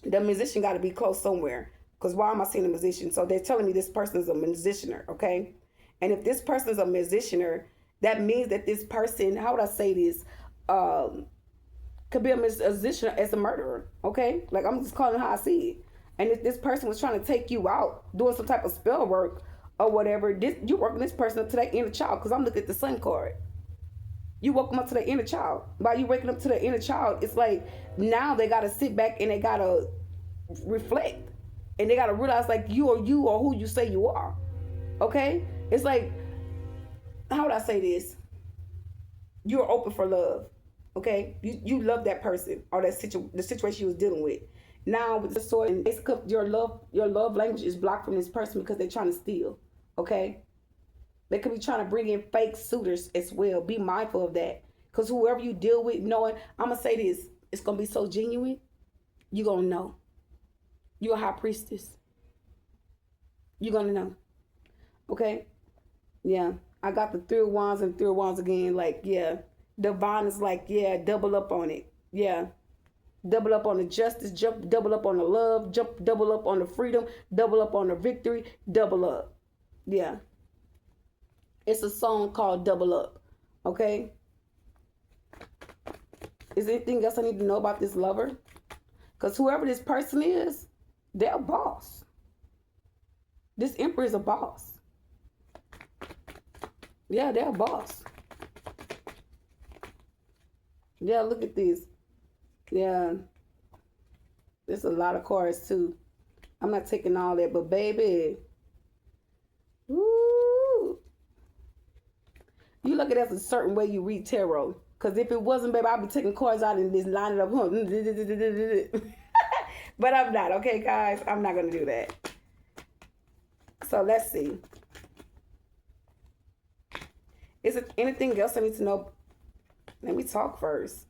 The musician got to be close somewhere. Because why am I seeing a musician? So they're telling me this person is a musicianer. Okay? And if this person is a musicianer, that means that this person, how would I say this, could be a musician as a murderer, okay? Like, I'm just calling it how I see it. And if this person was trying to take you out, doing some type of spell work, or whatever. This, you working this person up to that inner child, because I'm looking at the sun card. You woke them up to the inner child. By you waking up to the inner child, it's like now they gotta sit back and they gotta reflect, and they gotta realize like you or who you say you are. Okay, it's like, how would I say this? You're open for love. Okay, you love that person or the situation you was dealing with. Now with the sword, and it's your love language is blocked from this person because they're trying to steal. Okay, they could be trying to bring in fake suitors as well. Be mindful of that, because whoever you deal with, knowing, I'm gonna say this, it's gonna be so genuine. You're gonna know. You're a high priestess. You're gonna know. Okay, yeah. I got the 3 of Wands and 3 of Wands again. Like, yeah, divine is like, yeah, double up on it. Yeah, double up on the justice, double up on the love, double up on the freedom, double up on the victory, double up. Yeah. It's a song called Double Up. Okay? Is there anything else I need to know about this lover? Because whoever this person is, they're a boss. This Emperor is a boss. Yeah, they're a boss. Yeah, look at this. Yeah. There's a lot of cards too. I'm not taking all that, but baby. Woo. You look at it as a certain way you read tarot. Because if it wasn't, baby, I'd be taking cards out and just lining up. But I'm not, okay, guys? I'm not going to do that. So let's see. Is there anything else I need to know? Let me talk first.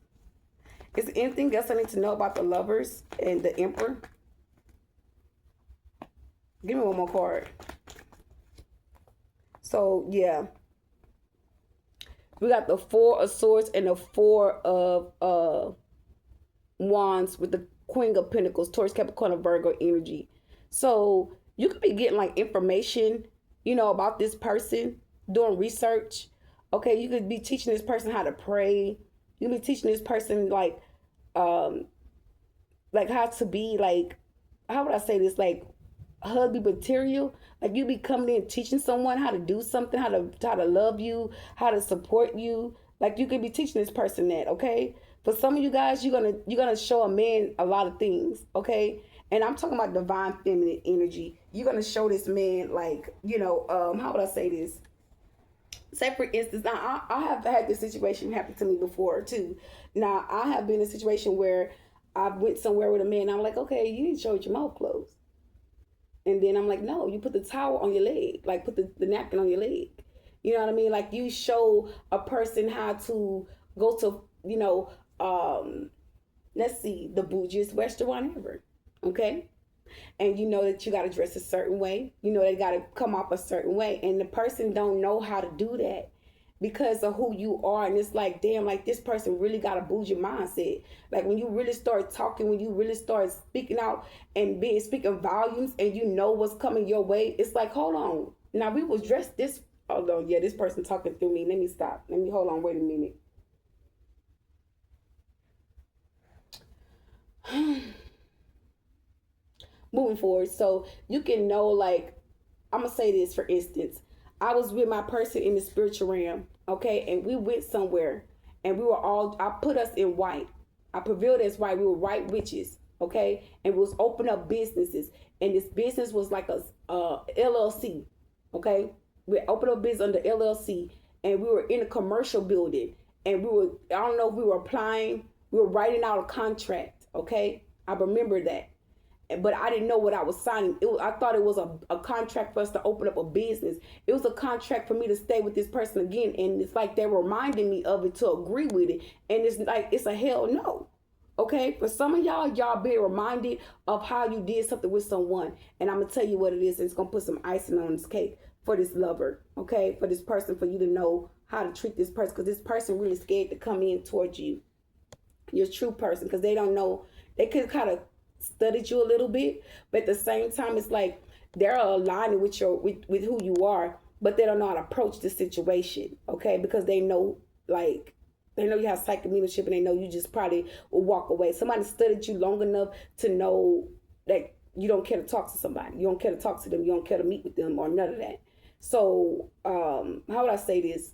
Is there anything else I need to know about the lovers and the Emperor? Give me one more card. So, yeah. We got the 4 of Swords and the 4 of Wands with the Queen of Pentacles, Taurus, Capricorn, Virgo energy. So you could be getting like information, you know, about this person, doing research. Okay, you could be teaching this person how to pray. You could be teaching this person like how to be like, how would I say this, like hubby material. Like you be coming in teaching someone how to do something, how to love you, how to support you. Like you could be teaching this person that, okay? For some of you guys, you're gonna show a man a lot of things, okay? And I'm talking about divine feminine energy. You're gonna show this man like, you know, how would I say this? Say for instance, now I have had this situation happen to me before too. Now I have been in a situation where I went somewhere with a man. And I'm like, okay, you need to show your mouth closed. And then I'm like, no, you put the towel on your leg, like put the napkin on your leg. You know what I mean? Like you show a person how to go to, you know, let's see, the bougiest restaurant ever. Okay? And you know that you got to dress a certain way. You know they got to come off a certain way. And the person don't know how to do that because of who you are. And it's like, damn, like this person really got a bougie mindset. Like when you really start talking, when you really start speaking out and speaking volumes and you know what's coming your way, it's like, hold on. Now we was dressed this, hold on, yeah, this person talking through me. Let me stop. Let me, hold on, wait a minute. Moving forward, so you can know, like, I'm gonna say this for instance. I was with my person in the spiritual realm, okay, and we went somewhere, and we were all, I put us in white. I prevailed as white. We were white witches, okay, and we was open up businesses, and this business was like a LLC, okay. We opened up business under LLC, and we were in a commercial building, and we were, I don't know if we were applying, we were writing out a contract, okay. I remember that. But I didn't know what I was signing. I thought it was a contract for us to open up a business. It was a contract for me to stay with this person again. And it's like they're reminding me of it to agree with it. And it's like, it's a hell no. Okay? For some of y'all be reminded of how you did something with someone. And I'm going to tell you what it is. And it's going to put some icing on this cake for this lover. Okay? For this person, for you to know how to treat this person. Because this person really scared to come in towards you. Your true person. Because they don't know. They could kind of studied you a little bit, but at the same time it's like they're aligning with your with who you are, but they don't know how to approach the situation, okay? Because they know, like, they know you have psychic mediumship, and they know you just probably will walk away. Somebody studied you long enough to know that you don't care to talk to somebody, you don't care to talk to them, you don't care to meet with them or none of that. So how would I say this?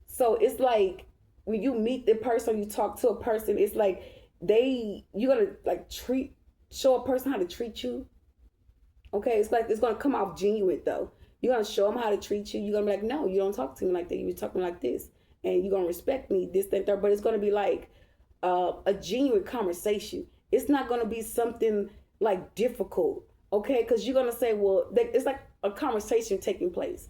So it's like when you meet the person, you talk to a person, it's like you gotta like show a person how to treat you. Okay, it's like it's gonna come off genuine though. You're gonna show them how to treat you. You're gonna be like, no, you don't talk to me like that. You talk to me like this, and you're gonna respect me, this, that, third. But it's gonna be like a genuine conversation. It's not gonna be something like difficult, okay? Because you're gonna say, well, it's like a conversation taking place,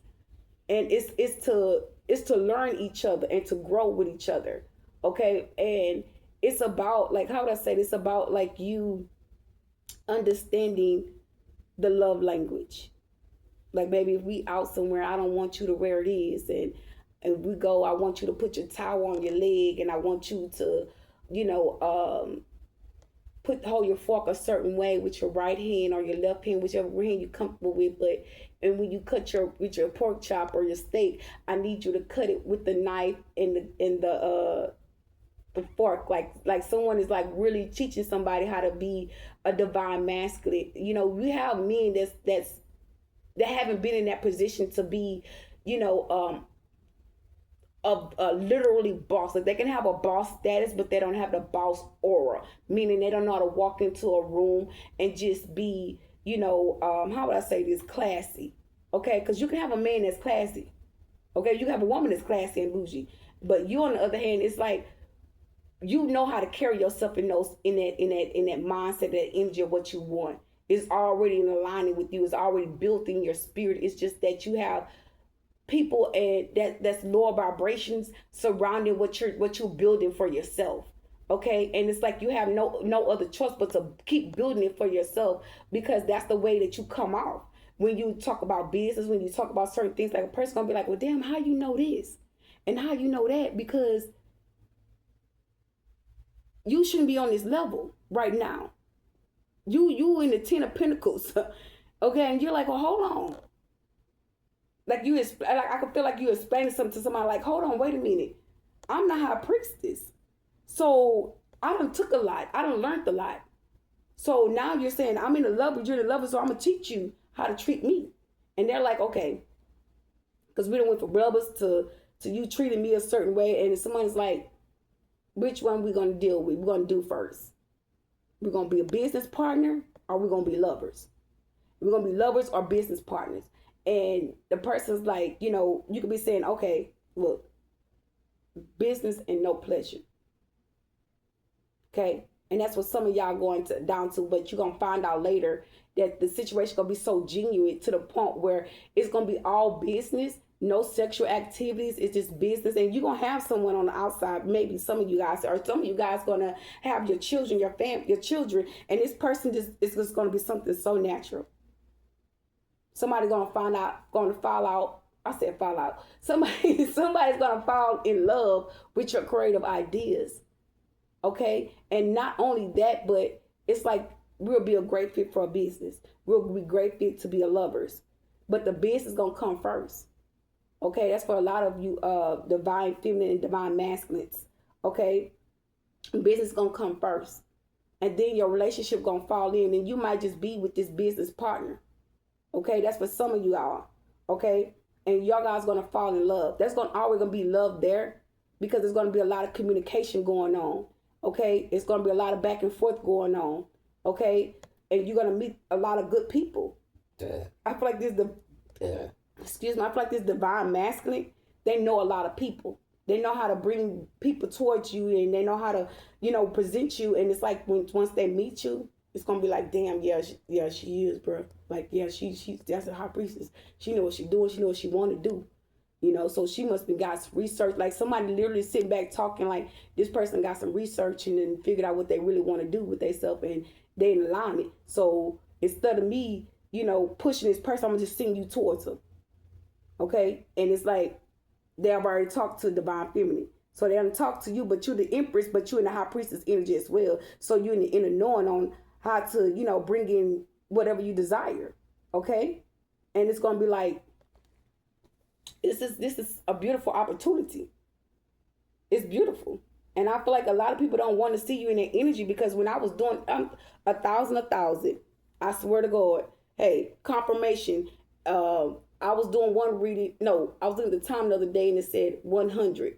and it's to learn each other and to grow with each other, okay? And it's about like how would I say this? It's about like you understanding the love language. Like maybe if we out somewhere, I don't want you to wear this, and we go, I want you to put your towel on your leg, and I want you to, you know, hold your fork a certain way with your right hand or your left hand, whichever hand you're comfortable with. But and when you cut your pork chop or your steak, I need you to cut it with the knife and the fork, like someone is like really teaching somebody how to be a divine masculine. You know, we have men that haven't been in that position to be, you know, a literally boss. Like they can have a boss status, but they don't have the boss aura, meaning they don't know how to walk into a room and just be, you know, how would I say this, classy. Okay, because you can have a man that's classy. Okay, you can have a woman that's classy and bougie, but you on the other hand, it's like you know how to carry yourself in that mindset, that energy of what you want. It's already in alignment with you. It's already built in your spirit. It's just that you have people and that's lower vibrations surrounding what you're building for yourself. Okay, and it's like you have no other choice but to keep building it for yourself, because that's the way that you come off when you talk about business, when you talk about certain things. Like a person gonna be like, well, damn, how you know this and how you know that? Because you shouldn't be on this level right now. You in the 10 of Pentacles. Okay, and you're like, well, hold on. Like I could feel like you explaining something to somebody, like, hold on, wait a minute. I'm the high priestess. So I done took a lot. I done learned a lot. So now you're saying I'm in the love, you're in the love, so I'm gonna teach you how to treat me. And they're like, okay. Because we done went from brothers to you treating me a certain way, and someone's like, which one we gonna deal with? We're gonna do first. We're gonna be a business partner, or we're gonna be lovers. We're gonna be lovers or business partners. And the person's like, you know, you could be saying, okay, look, business and no pleasure. Okay, and that's what some of y'all going down to, but you're gonna find out later that the situation gonna be so genuine to the point where it's gonna be all business, no sexual activities. It's just business, and you're gonna have someone on the outside. Maybe some of you guys, or some of you guys, gonna have your children, your children, and this person is just gonna be something so natural. Somebody gonna fall out. I said fall out. Somebody's gonna fall in love with your creative ideas. Okay, and not only that, but it's like we'll be a great fit for a business. We'll be great fit to be a lovers, but the business gonna come first. Okay, that's for a lot of you, divine feminine and divine masculines. Okay, business gonna come first, and then your relationship gonna fall in, and you might just be with this business partner. Okay, that's for some of you all. Okay, and y'all guys gonna fall in love. That's always gonna be love there, because there's gonna be a lot of communication going on. Okay, it's gonna be a lot of back and forth going on. Okay, and you're gonna meet a lot of good people. I feel like excuse me. I feel like this divine masculine, they know a lot of people. They know how to bring people towards you, and they know how to, you know, present you. And it's like once they meet you, it's gonna be like, damn, she is, bro. Like, yeah, she that's a high priestess. She know what she doing. She know what she want to do. You know, so she must be got some research. Like somebody literally sitting back talking, like this person got some research and then figured out what they really want to do with themselves, and they in alignment. So instead of me, you know, pushing this person, I'm gonna just send you towards her. Okay, and it's like they have already talked to divine feminine. So they haven't talked to you, but you're the empress, but you're in the high priestess energy as well. So you're in the inner knowing on how to, you know, bring in whatever you desire. Okay, and it's gonna be like, this is a beautiful opportunity. It's beautiful, and I feel like a lot of people don't want to see you in that energy, because when I was doing a thousand, I swear to God, hey, confirmation. I was doing one reading. No, I was looking at the time the other day and it said 100. It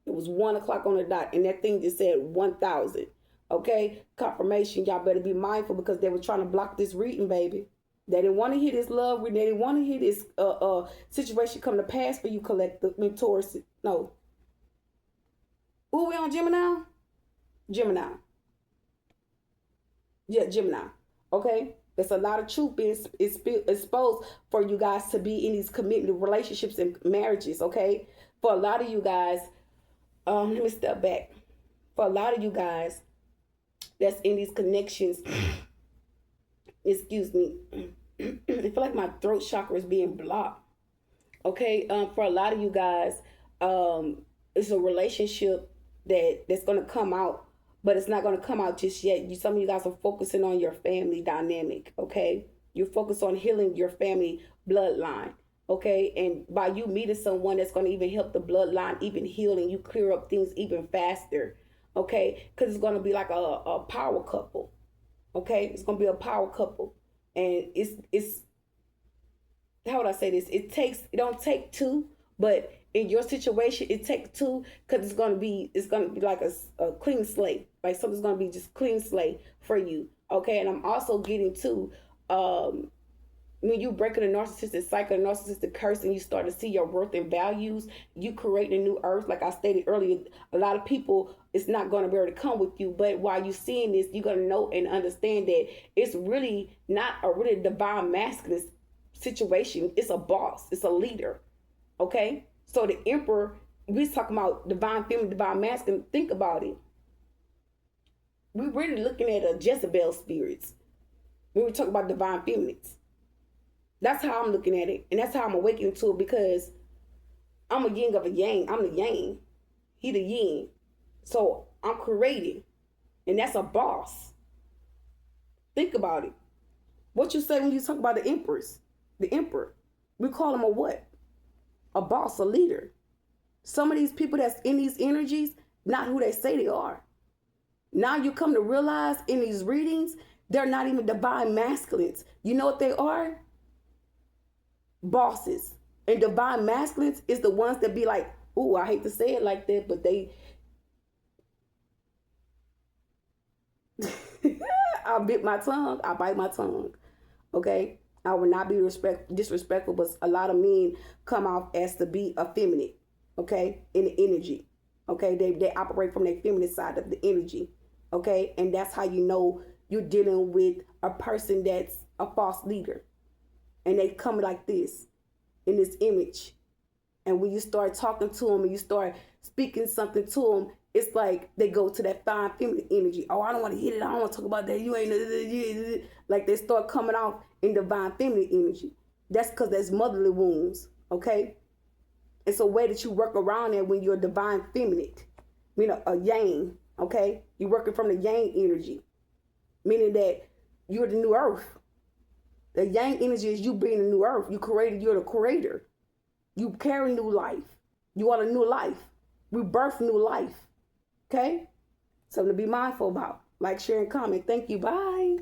was 1 o'clock on the dot, and that thing just said 1,000. Okay, confirmation. Y'all better be mindful because they were trying to block this reading, baby. They didn't want to hear this love reading. They didn't want to hear this situation come to pass for you, collective Taurus. No. Who we on, Gemini? Gemini. Yeah, Gemini. Okay. There's a lot of truth being exposed for you guys to be in these committed relationships and marriages. Okay. For a lot of you guys, let me step back. For a lot of you guys that's in these connections, excuse me, I feel like my throat chakra is being blocked. Okay. For a lot of you guys, it's a relationship that's going to come out, but it's not going to come out just yet. Some of you guys are focusing on your family dynamic, okay? You're focused on healing your family bloodline, okay? And by you meeting someone that's going to even help the bloodline even heal and you clear up things even faster, okay? Because it's going to be like a power couple, okay? It's going to be a power couple. And it's how would I say this? It don't take two, but in your situation, it takes two because it's gonna be like a clean slate. Like something's gonna be just clean slate for you. Okay, and I'm also getting to when you breaking a narcissistic cycle, a narcissistic curse, and you start to see your worth and values, you create a new earth. Like I stated earlier, a lot of people, it's not gonna be able to come with you. But while you're seeing this, you're gonna know and understand that it's really not a really divine masculine situation. It's a boss. It's a leader. Okay. So the emperor, we talking about divine feminine, divine masculine. Think about it. We're really looking at a Jezebel spirits when we talk about divine feminines. That's how I'm looking at it. And that's how I'm awakening to it because I'm a yin of a yang. I'm the yang. He the yin. So I'm creating. And that's a boss. Think about it. What you say when you talk about the empress? The emperor. We call him a what? A boss, a leader. Some of these people that's in these energies, not who they say they are. Now you come to realize in these readings, they're not even divine masculines. You know what they are? Bosses. And divine masculines is the ones that be like, ooh, I hate to say it like that, but they... I bite my tongue. Okay? I will not be disrespectful, but a lot of men come off as to be effeminate, okay, in the energy, okay? They operate from their feminine side of the energy, okay? And that's how you know you're dealing with a person that's a false leader. And they come like this, in this image. And when you start talking to them and you start speaking something to them, it's like they go to that fine feminine energy. Oh, I don't want to hit it. I don't want to talk about that. You ain't... Like they start coming off in divine feminine energy. That's because there's motherly wounds, okay? It's a way that you work around it when you're divine feminine. You know, a yang, okay? You're working from the yang energy, meaning that you're the new earth. The yang energy is you being the new earth. You're the creator. You carry new life. You are the new life. We birth new life, okay? Something to be mindful about. Like, share, and comment. Thank you. Bye.